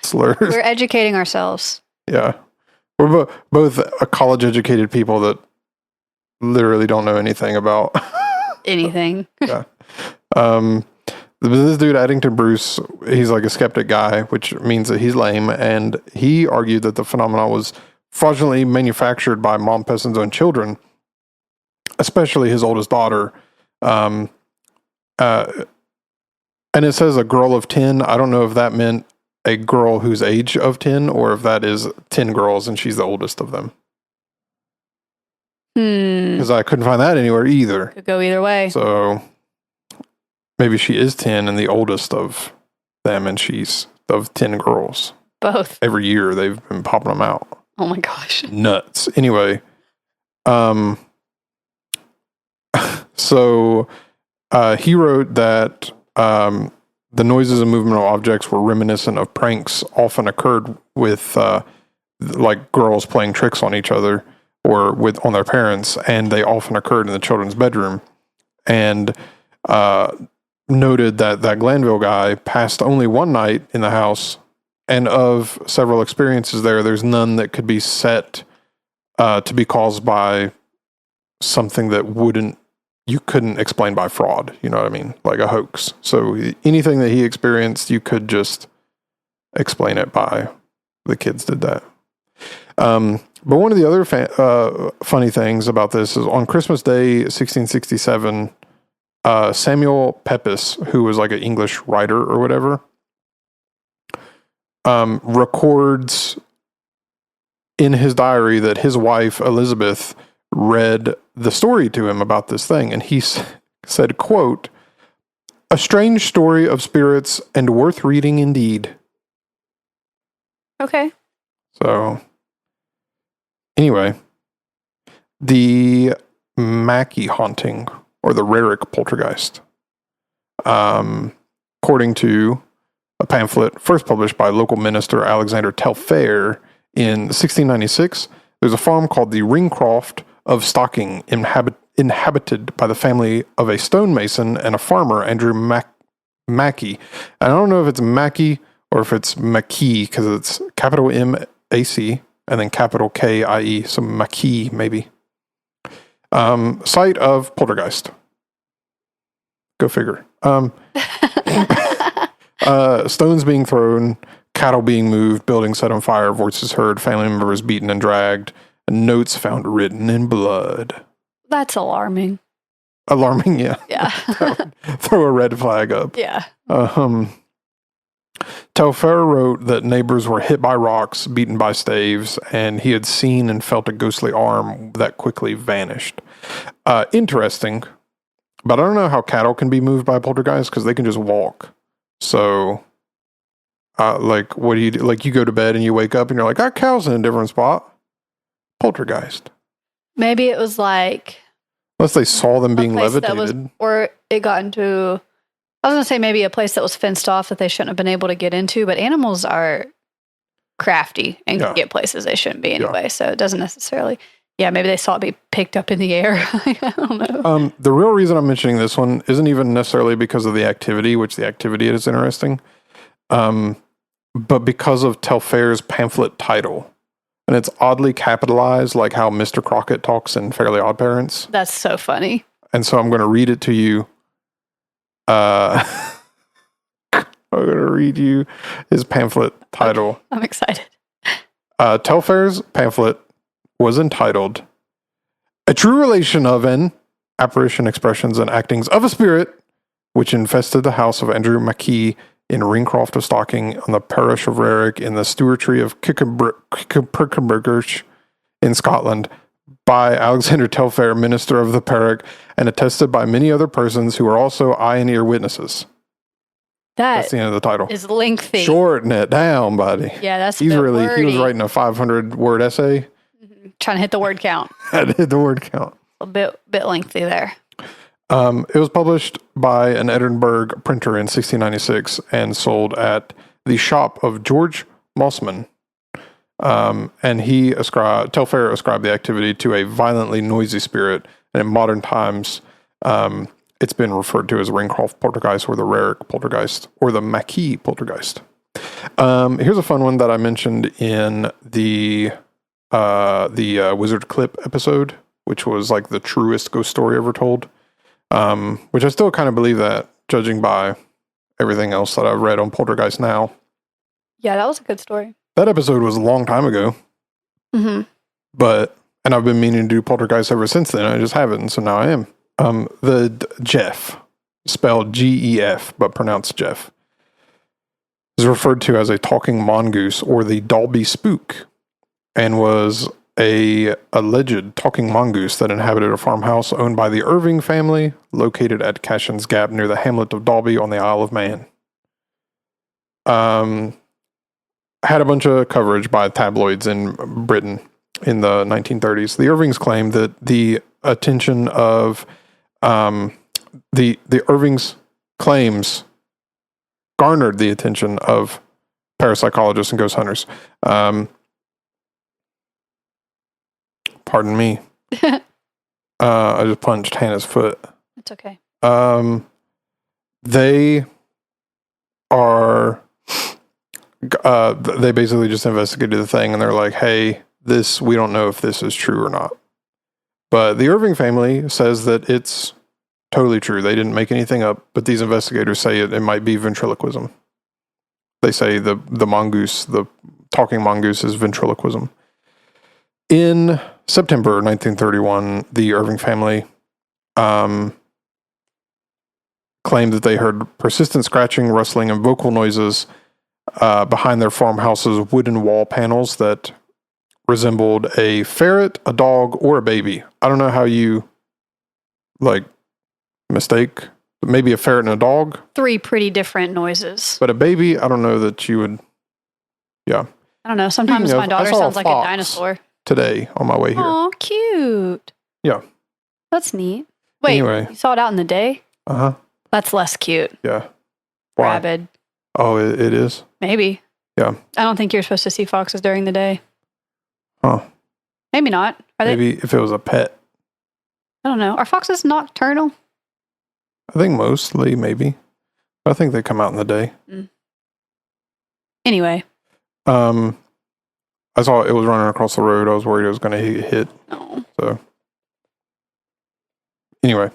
slurs. We're educating ourselves. Yeah. We're both college-educated people that literally don't know anything about anything. Yeah. This dude, Addington Bruce, he's like a skeptic guy, which means that he's lame, and he argued that the phenomenon was fraudulently manufactured by Mompesson's own children, especially his oldest daughter. And it says a girl of 10. I don't know if that meant a girl whose age of 10 or if that is 10 girls and she's the oldest of them. Because I couldn't find that anywhere either. Could go either way. So maybe she is 10 and the oldest of them, and she's of 10 girls. Both. Every year they've been popping them out. Oh my gosh. Nuts. Anyway, so he wrote that the noises and movement of objects were reminiscent of pranks often occurred with like girls playing tricks on each other or on their parents, and they often occurred in the children's bedroom. And noted that Glanville guy passed only one night in the house, and of several experiences there's none that could be set to be caused by something that you couldn't explain by fraud. You know what I mean? Like a hoax. So anything that he experienced, you could just explain it by the kids did that. But one of the other funny things about this is on Christmas Day, 1667, Samuel Pepys, who was like an English writer or whatever, records in his diary that his wife, Elizabeth, read the story to him about this thing. And he said, quote, "A strange story of spirits and worth reading indeed." Okay. So, anyway, the Mackey haunting, or the Rarick poltergeist, according to a pamphlet first published by local minister Alexander Telfair in 1696, there's a farm called the Ringcroft of Stocking, inhabited by the family of a stonemason and a farmer, Andrew Mackey. And I don't know if it's Mackey or if it's Mackey, because it's capital M-A-C and then capital K-I-E, so Mackey maybe. Site of poltergeist. Go figure. Stones being thrown, cattle being moved, buildings set on fire, voices heard, family members beaten and dragged, and notes found written in blood. That's alarming. Alarming, yeah. Yeah. Throw a red flag up. Yeah. Telfair wrote that neighbors were hit by rocks, beaten by staves, and he had seen and felt a ghostly arm that quickly vanished. Interesting, but I don't know how cattle can be moved by poltergeists because they can just walk. So, like, what do you do? Like, you go to bed and you wake up and you're like, our cow's in a different spot. Poltergeist. Maybe it was like... Unless they saw them being levitated. Or it got into... I was going to say maybe a place that was fenced off that they shouldn't have been able to get into, but animals are crafty and can get places they shouldn't be anyway, so it doesn't necessarily... Yeah, maybe they saw it be picked up in the air. I don't know. The real reason I'm mentioning this one isn't even necessarily because of the activity, which the activity is interesting, but because of Telfair's pamphlet title. And it's oddly capitalized, like how Mr. Crockett talks in Fairly Odd Parents. That's so funny. And so I'm going to read it to you. I'm going to read you his pamphlet title. Okay, I'm excited. Telfair's pamphlet was entitled "A True Relation of an Apparition, Expressions, and Actings of a Spirit which infested the house of Andrew Mackey in Ringcroft of Stocking on the parish of Rarick in the stewartry of Kirkenbergers in Scotland, by Alexander Telfair, minister of the parish, and attested by many other persons who are also eye and ear witnesses." That's the end of the title. Is lengthy. Shorten it down, buddy. Yeah, that's he was writing a 500-word essay. Trying to hit the word count. I hit the word count. A bit lengthy there. It was published by an Edinburgh printer in 1696 and sold at the shop of George Mossman. And Telfair ascribed the activity to a violently noisy spirit, and in modern times, it's been referred to as the Ringcroft poltergeist or the Rarick poltergeist or the Mackey poltergeist. Here's a fun one that I mentioned in the Wizard Clip episode, which was like the truest ghost story ever told. Which I still kind of believe that, judging by everything else that I've read on Poltergeist now. Yeah, that was a good story. That episode was a long time ago. Mm-hmm. And I've been meaning to do Poltergeist ever since then. I just haven't, so now I am. The Jeff, spelled G-E-F, but pronounced Jeff, is referred to as a talking mongoose or the Dalby spook, and was a alleged talking mongoose that inhabited a farmhouse owned by the Irving family, located at Cashin's Gap near the hamlet of Dalby on the Isle of Man. Had a bunch of coverage by tabloids in Britain in the 1930s. The Irvings claimed that the attention of the Irvings claims garnered the attention of parapsychologists and ghost hunters. Pardon me. I just punched Hannah's foot. It's okay. They are, they basically just investigated the thing and they're like, hey, we don't know if this is true or not. But the Irving family says that it's totally true. They didn't make anything up, but these investigators say it might be ventriloquism. They say the mongoose, the talking mongoose, is ventriloquism. In September 1931, the Irving family claimed that they heard persistent scratching, rustling, and vocal noises behind their farmhouse's wooden wall panels that resembled a ferret, a dog, or a baby. I don't know how you, mistake. Maybe a ferret and a dog. 3 pretty different noises. But a baby, I don't know that you would, yeah. I don't know. Sometimes my daughter sounds like a dinosaur. Today on my way here. Oh, cute. Yeah. That's neat. Wait, anyway. You saw it out in the day? Uh-huh. That's less cute. Yeah. Why? Rabid. Oh, it is? Maybe. Yeah. I don't think you're supposed to see foxes during the day. Huh. Maybe not. Maybe if it was a pet. I don't know. Are foxes nocturnal? I think mostly, maybe. I think they come out in the day. Anyway. I saw it was running across the road. I was worried it was going to hit. Oh. So, anyway.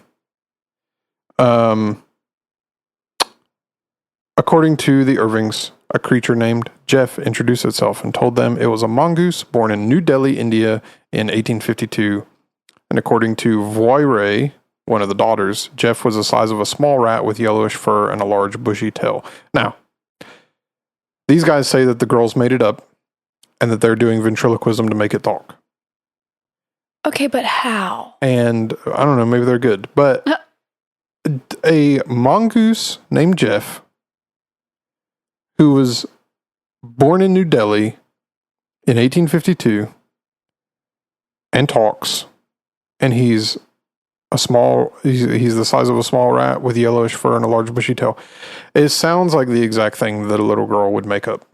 According to the Irvings, a creature named Jeff introduced itself and told them it was a mongoose born in New Delhi, India in 1852. And according to Voire, one of the daughters, Jeff was the size of a small rat with yellowish fur and a large bushy tail. Now, these guys say that the girls made it up and that they're doing ventriloquism to make it talk. Okay, but how? And I don't know, maybe they're good. But a mongoose named Jeff, who was born in New Delhi in 1852 and talks, and he's the size of a small rat with yellowish fur and a large bushy tail. It sounds like the exact thing that a little girl would make up.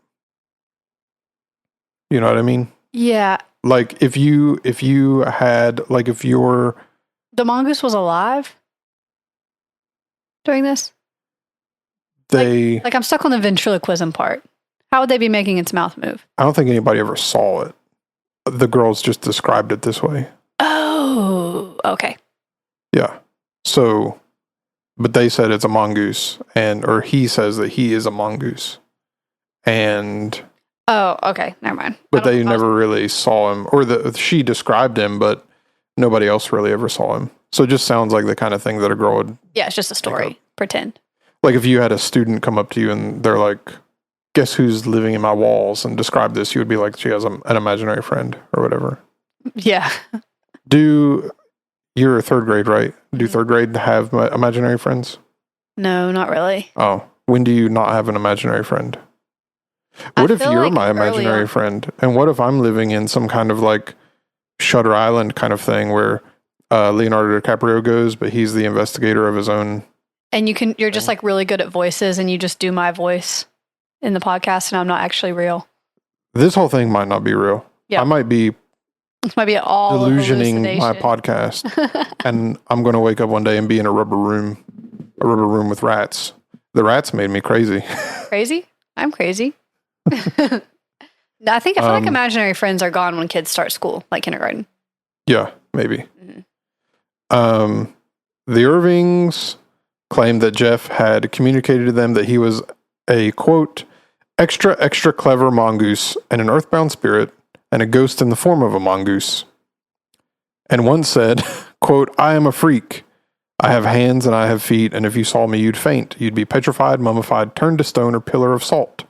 You know what I mean? Yeah. Like if your The mongoose was alive during this? I'm stuck on the ventriloquism part. How would they be making its mouth move? I don't think anybody ever saw it. The girls just described it this way. Oh, okay. Yeah. So, but they said it's a mongoose, or he says that he is a mongoose. And... Oh, okay. Never mind. But they never really saw him, or she described him, but nobody else really ever saw him. So it just sounds like the kind of thing that a girl would... Yeah, it's just a story. Pretend. Like if you had a student come up to you and they're like, guess who's living in my walls, and describe this, you would be like, she has an imaginary friend or whatever. Yeah. You're third grade, right? Do third grade have imaginary friends? No, not really. Oh, when do you not have an imaginary friend? What if you're my imaginary friend? And what if I'm living in some kind of like Shutter Island kind of thing where Leonardo DiCaprio goes, but he's the investigator of his own. And you're just like really good at voices and you just do my voice in the podcast and I'm not actually real. This whole thing might not be real. Yeah. I might be this might be all delusioning my podcast. And I'm going to wake up one day and be in a rubber room with rats. The rats made me crazy. Crazy? I'm crazy. I feel like imaginary friends are gone when kids start school, like kindergarten. Yeah, maybe. Mm-hmm. The Irvings claimed that Jeff had communicated to them that he was a, quote, extra clever mongoose and an earthbound spirit and a ghost in the form of a mongoose. And once said, quote, I am a freak. I have hands and I have feet, and if you saw me, you'd faint. You'd be petrified, mummified, turned to stone, or pillar of salt.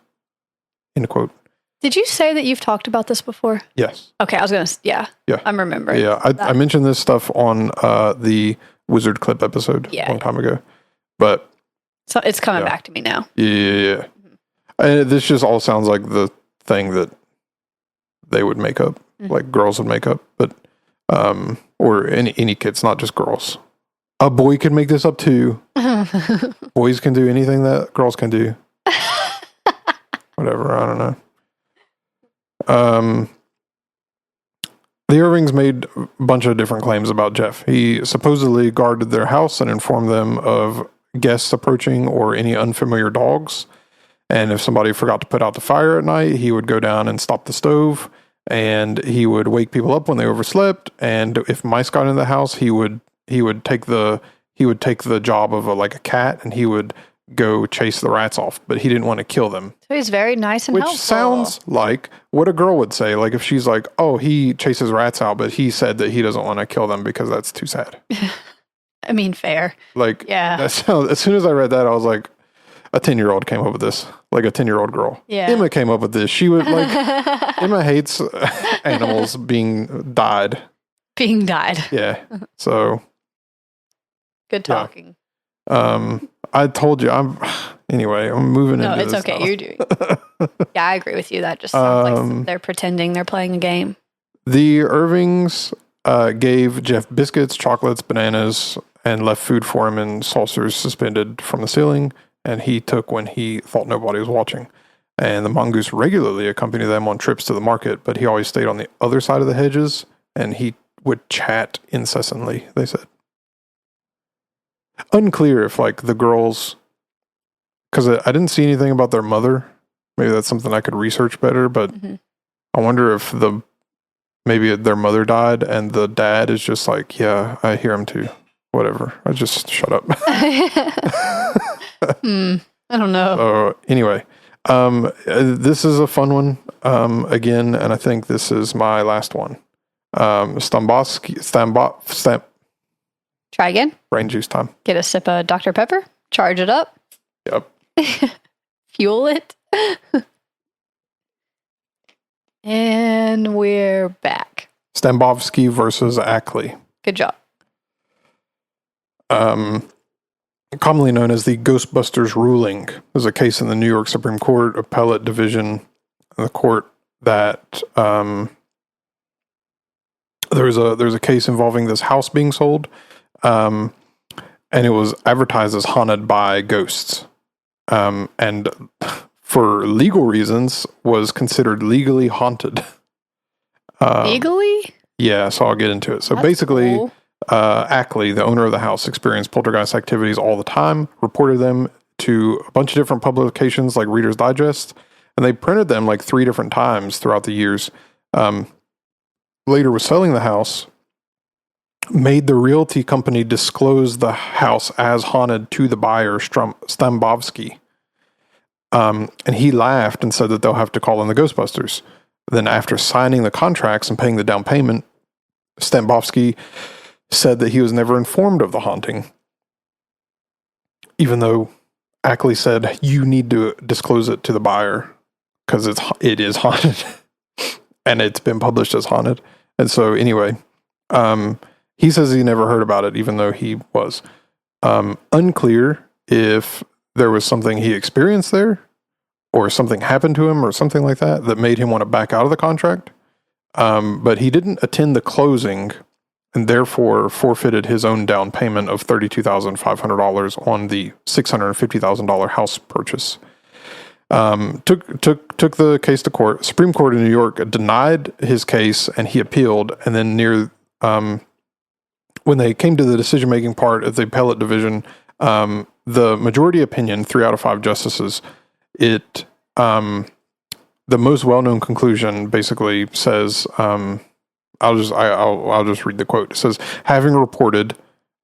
End quote. Did you say that you've talked about this before? Yes. Okay, I was going to, yeah. I'm remembering. Yeah, I mentioned this stuff on the Wizard Clip episode a long time ago. But so it's coming back to me now. Yeah. And this just all sounds like the thing that they would make up, like girls would make up, but or any kids, not just girls. A boy can make this up too. Boys can do anything that girls can do. whatever. I don't know. The Irvings made a bunch of different claims about Jeff. He supposedly guarded their house and informed them of guests approaching or any unfamiliar dogs. And if somebody forgot to put out the fire at night, he would go down and stop the stove. And he would wake people up when they overslept. And if mice got in the house, he would take the job of a cat, and he would go chase the rats off, but he didn't want to kill them. So he's very nice and helpful. Which sounds like what a girl would say. Like if she's like, oh, he chases rats out, but he said that he doesn't want to kill them because that's too sad. I mean, fair. Like, yeah. That sounds, as soon as I read that, I was like, a 10-year-old came up with this. Like a 10-year-old girl. Yeah. Emma came up with this. She would Emma hates animals being dyed. Being dyed. Yeah. So. Good talking. Yeah. I told you, I'm moving into this. No, it's okay. Now. You're doing it. Yeah, I agree with you. That just sounds like they're pretending they're playing a game. The Irvings gave Jeff biscuits, chocolates, bananas, and left food for him in saucers suspended from the ceiling, and he took when he thought nobody was watching. And the mongoose regularly accompanied them on trips to the market, but he always stayed on the other side of the hedges, and he would chat incessantly, they said. Unclear if the girls, because I didn't see anything about their mother. Maybe that's something I could research better, but I wonder if maybe their mother died and the dad is just like, yeah, I hear him too. Whatever. I just shut up. I don't know. So anyway, this is a fun one again, and I think this is my last one. Try again. Brain juice time. Get a sip of Dr. Pepper. Charge it up. Yep. Fuel it. And we're back. Stambovsky versus Ackley. Good job. Commonly known as the Ghostbusters ruling, is a case in the New York Supreme Court Appellate Division. The court that there's a case involving this house being sold. And it was advertised as haunted by ghosts. And for legal reasons was considered legally haunted. Legally? Yeah, so I'll get into it. So That's basically, cool. Ackley, the owner of the house, experienced poltergeist activities all the time, reported them to a bunch of different publications like Reader's Digest, and they printed them 3 different times throughout the years. Later was selling the house, made the realty company disclose the house as haunted to the buyer, Stambovsky. And he laughed and said that they'll have to call in the Ghostbusters. Then after signing the contracts and paying the down payment, Stambovsky said that he was never informed of the haunting. Even though Ackley said, you need to disclose it to the buyer because it is haunted. And it's been published as haunted. And so anyway, he says he never heard about it, even though he was. Unclear if there was something he experienced there or something happened to him or something like that made him want to back out of the contract. But he didn't attend the closing and therefore forfeited his own down payment of $32,500 on the $650,000 house purchase. Took the case to court. Supreme Court in New York denied his case and he appealed. And then when they came to the decision-making part of the appellate division, the majority opinion, 3 out of 5 justices, the most well-known conclusion basically says, I'll just read the quote. It says, having reported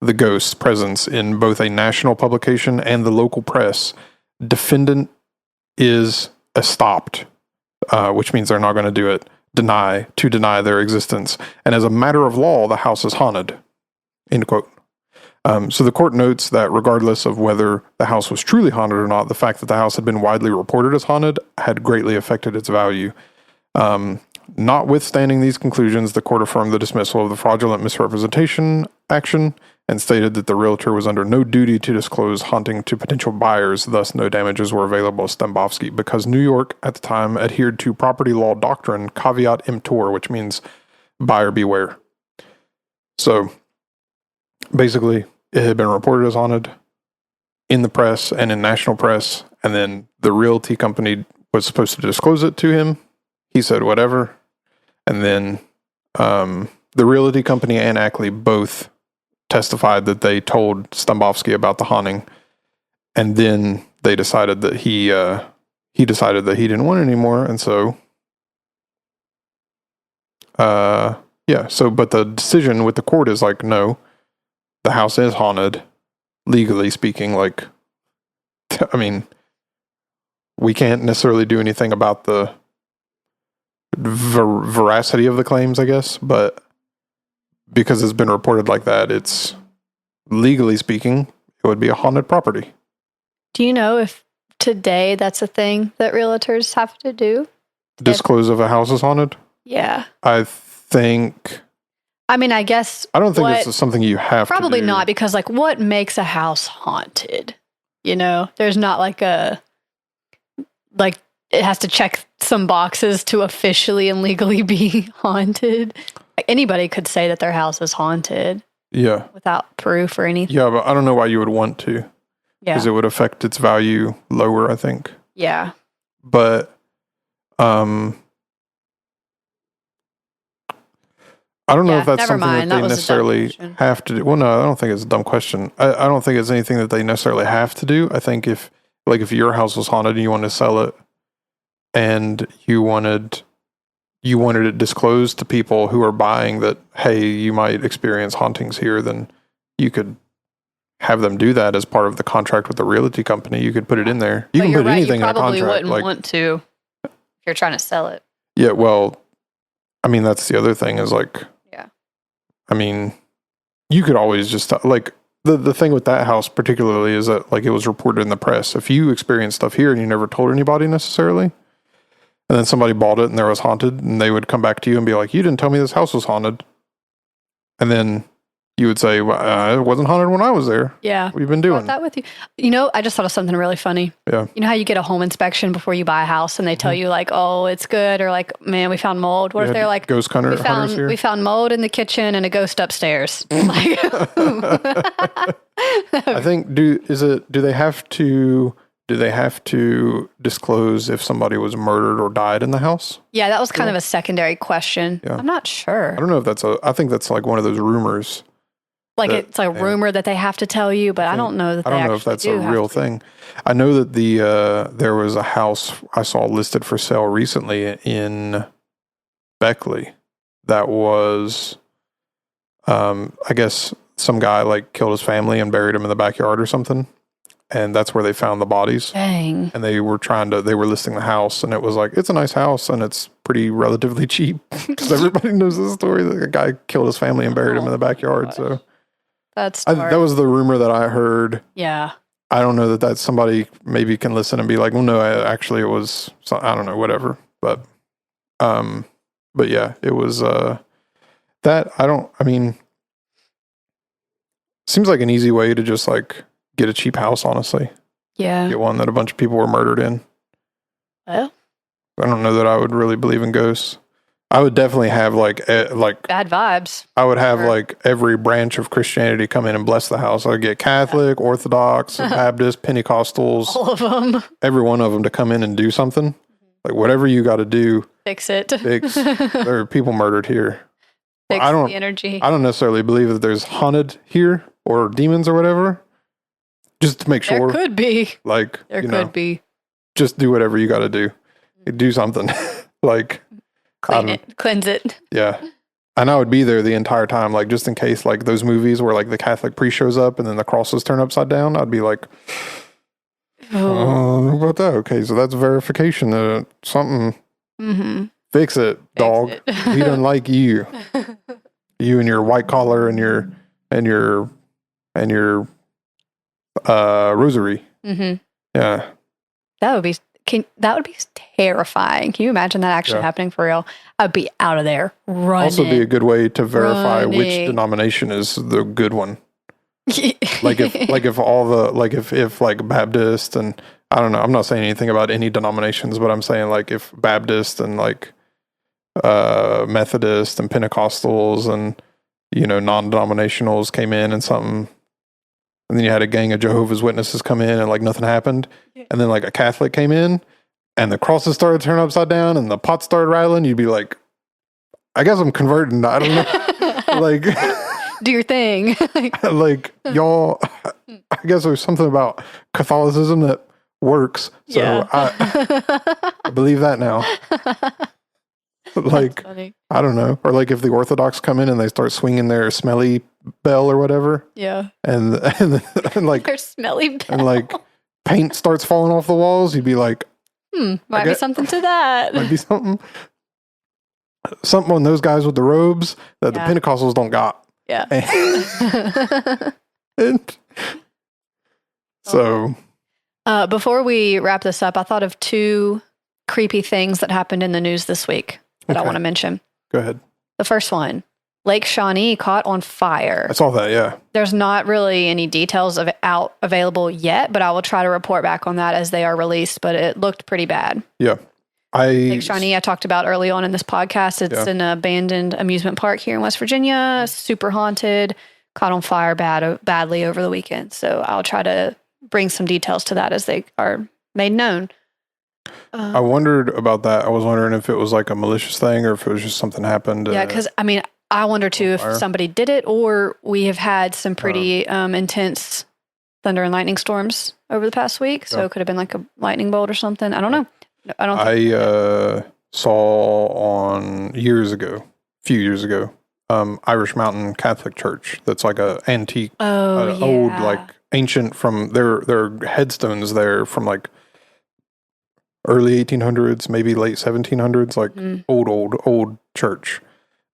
the ghost's presence in both a national publication and the local press, defendant is estopped, which means they're not going to do it, deny their existence. And as a matter of law, the house is haunted, end quote. So the court notes that regardless of whether the house was truly haunted or not, the fact that the house had been widely reported as haunted had greatly affected its value. Notwithstanding these conclusions, the court affirmed the dismissal of the fraudulent misrepresentation action and stated that the realtor was under no duty to disclose haunting to potential buyers, thus no damages were available to Stambovsky because New York at the time adhered to property law doctrine caveat emptor, which means buyer beware. So basically, it had been reported as haunted in the press and in national press, and then the realty company was supposed to disclose it to him. He said whatever. And then the realty company and Ackley both testified that they told Stambovsky about the haunting. And then they decided that he decided that he didn't want it anymore. And so, but the decision with the court is like, no, the house is haunted, legally speaking. Like, I mean, we can't necessarily do anything about the veracity of the claims, I guess, but because it's been reported like that, it's legally speaking, it would be a haunted property. Do you know if today that's a thing that realtors have to do? Disclose if a house is haunted? Yeah. I think... I mean, I guess... I don't think it's something you have to do. Probably not, because, like, what makes a house haunted? You know? There's not, like, it has to check some boxes to officially and legally be haunted. Like, anybody could say that their house is haunted. Yeah. Without proof or anything. Yeah, but I don't know why you would want to. Yeah. Because it would affect its value lower, I think. Yeah. But, I don't know if that's something that they necessarily have to do. Well, no, I don't think it's a dumb question. I don't think it's anything that they necessarily have to do. I think if your house was haunted and you wanted to sell it and you wanted it disclosed to people who are buying that, hey, you might experience hauntings here, then you could have them do that as part of the contract with the realty company. You could put it in there. You can put anything in a contract. You probably wouldn't want to if you're trying to sell it. Yeah, well, I mean, that's the other thing is like, I mean, you could always just, like, the thing with that house particularly is that, like, it was reported in the press. If you experienced stuff here and you never told anybody necessarily, and then somebody bought it and there was haunted, and they would come back to you and be like, you didn't tell me this house was haunted. And then you would say, well, it wasn't haunted when I was there. Yeah. What have you been doing? That with you. You know, I just thought of something really funny. Yeah. You know how you get a home inspection before you buy a house and they tell you like, oh, it's good, or like, man, we found mold. What if they're like, ghost hunters here? We found mold in the kitchen and a ghost upstairs. Like, I think do they have to disclose if somebody was murdered or died in the house? Yeah, that was kind of a secondary question. Yeah. I'm not sure. I don't know if I think that's like one of those rumors. Like it's like a rumor that they have to tell you, but I don't know that. I don't know if that's a real thing. I know that there was a house I saw listed for sale recently in Beckley that was, I guess some guy like killed his family and buried him in the backyard or something, and that's where they found the bodies. Dang! And they were listing the house, and it was like, it's a nice house and it's pretty relatively cheap because everybody knows the story that a guy killed his family and buried him in the backyard. So. That was the rumor that I heard. Yeah. I don't know that somebody maybe can listen and be like, well, no, actually it was, I don't know, whatever. But yeah, it was, seems like an easy way to just like get a cheap house, honestly. Yeah. Get one that a bunch of people were murdered in. Well, I don't know that I would really believe in ghosts. I would definitely have like bad vibes. I would have like every branch of Christianity come in and bless the house. I'd get Catholic, Orthodox, Baptist, Pentecostals, all of them, every one of them to come in and do something. Like whatever you got to do, fix it. There are people murdered here. Fix the energy. I don't necessarily believe that there's haunted here or demons or whatever. Just to make sure, there could be. Like there could be. Just do whatever you got to do. Do something like. Cleanse it. Yeah. And I would be there the entire time, like just in case, like those movies where like the Catholic priest shows up and then the crosses turn upside down. I'd be like, how about that? Okay, so that's verification that something. Mm-hmm. Fix it, dog. He doesn't like you. You and your white collar and your rosary. Mm-hmm. Yeah. That would be terrifying. Can you imagine that actually happening for real? I'd be out of there running. Also be a good way to verify which denomination is the good one. if Baptist and I don't know, I'm not saying anything about any denominations, but I'm saying like if Baptist and like Methodist and Pentecostals and non-denominationals came in and something, and then you had a gang of Jehovah's Witnesses come in and like nothing happened, and then like a Catholic came in and the crosses started turning upside down and the pots started rattling, you'd be like, I guess I'm converting. I don't know. Like, do your thing. Like, y'all, I guess there's something about Catholicism that works. So I believe that now. Like, I don't know. Or like if the Orthodox come in and they start swinging their smelly bell or whatever. Yeah. And like their smelly bell. And like paint starts falling off the walls, you'd be like, might be something to that. Might be something on those guys with the robes that the Pentecostals don't got. Yeah. And so before we wrap this up, I thought of 2 creepy things that happened in the news this week that I want to mention. Go ahead. The first one, Lake Shawnee caught on fire. I saw that, yeah. There's not really any details available yet, but I will try to report back on that as they are released, but it looked pretty bad. Yeah. Lake Shawnee, I talked about early on in this podcast. It's an abandoned amusement park here in West Virginia, super haunted, caught on fire badly over the weekend. So I'll try to bring some details to that as they are made known. I wondered about that. I was wondering if it was like a malicious thing or if it was just something happened. Yeah, because I mean, I wonder too if somebody did it or we have had some pretty intense thunder and lightning storms over the past week. So it could have been like a lightning bolt or something. I don't know. I saw on a few years ago, Irish Mountain Catholic Church. That's like a antique, old, like ancient from their headstones there from like early 1800s, maybe late 1700s, like old church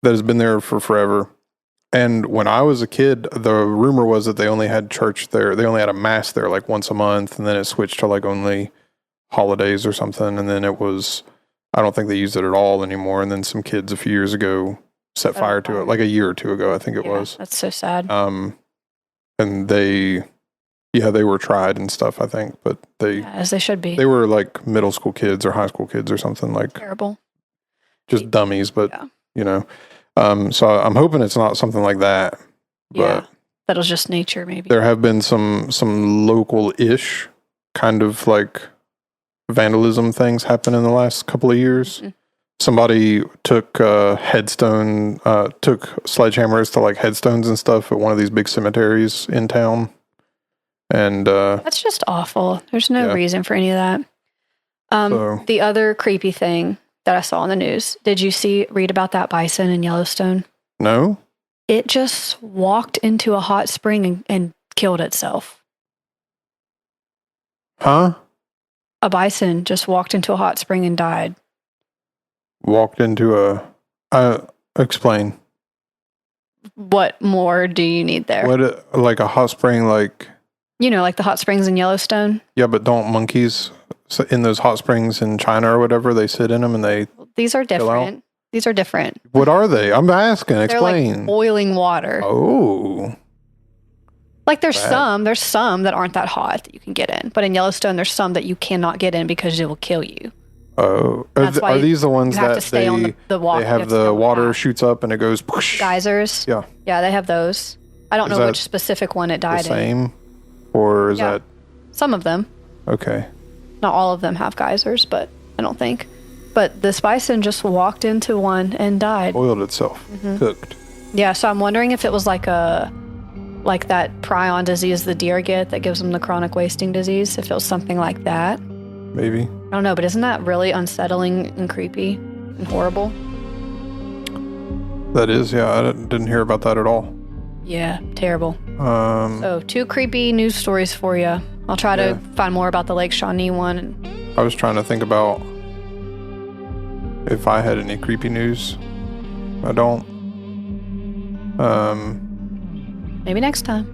that has been there for forever. And when I was a kid, the rumor was that they only had church there. They only had a mass there like once a month, and then it switched to like only holidays or something. And then it was, I don't think they used it at all anymore. And then some kids a few years ago set fire to it, like a year or 2 ago, I think it was. That's so sad. And they were tried and stuff, I think, but as they should be. They were like middle school kids or high school kids or something, like terrible, just dummies. But so I'm hoping it's not something like that. But that was just nature, maybe. There have been some local-ish kind of like vandalism things happen in the last couple of years. Mm-hmm. Somebody took took sledgehammers to like headstones and stuff at one of these big cemeteries in town. And that's just awful. There's no reason for any of that. The other creepy thing that I saw on the news, did you read about that bison in Yellowstone? No. It just walked into a hot spring and killed itself. Huh? A bison just walked into a hot spring and died. Walked into explain. What more do you need there? What, like a hot spring, like... You know, like the hot springs in Yellowstone? Yeah, but don't monkeys in those hot springs in China or whatever, they sit in them and they... These are different. These are different. What are they? I'm asking. Explain. They're like boiling water. Oh. Like there's some that aren't that hot that you can get in. But in Yellowstone, there's some that you cannot get in because it will kill you. Oh. Are these the ones that stay on the walk, they have the water shoots up and it goes... Whoosh. Geysers? Yeah. Yeah, they have those. I don't know which specific one it died in. The same? Or is that... Some of them. Okay. Not all of them have geysers, but I don't think. But this bison just walked into one and died. Boiled itself. Cooked. Yeah, so I'm wondering if it was like that prion disease the deer get that gives them the chronic wasting disease. If it was something like that. Maybe. I don't know, but isn't that really unsettling and creepy and horrible? That is, yeah. I didn't hear about that at all. Yeah, terrible. So 2 creepy news stories for you. I'll try to find more about the Lake Shawnee one. I was trying to think about if I had any creepy news. I don't. Maybe next time.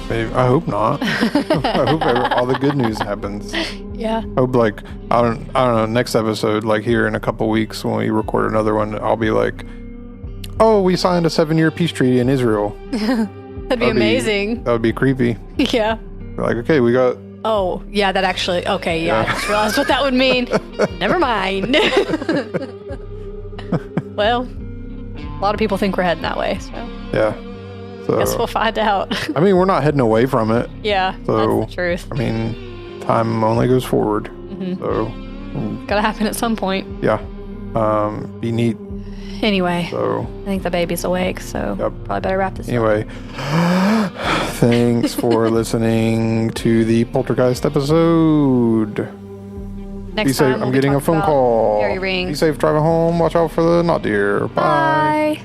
Maybe, I hope not. I hope all the good news happens. Yeah. I hope I don't know, next episode, like here in a couple weeks when we record another one, I'll be like, oh, we signed a 7-year peace treaty in Israel. That'd be amazing. That would be creepy. Yeah. Like, okay, we got... Oh, yeah, that actually... Okay, yeah, I just realized what that would mean. Never mind. Well, a lot of people think we're heading that way, so... Yeah. So... Guess we'll find out. I mean, we're not heading away from it. Yeah, so, that's the truth. I mean, time only goes forward. So, Gotta happen at some point. Yeah. Be neat. Anyway, So I think the baby's awake, so probably better wrap this up. anyway, thanks for listening to the Poltergeist episode. Next Be safe. time I'm getting a phone call. Harry Ring. Be safe driving home. Watch out for the not deer. Bye. Bye.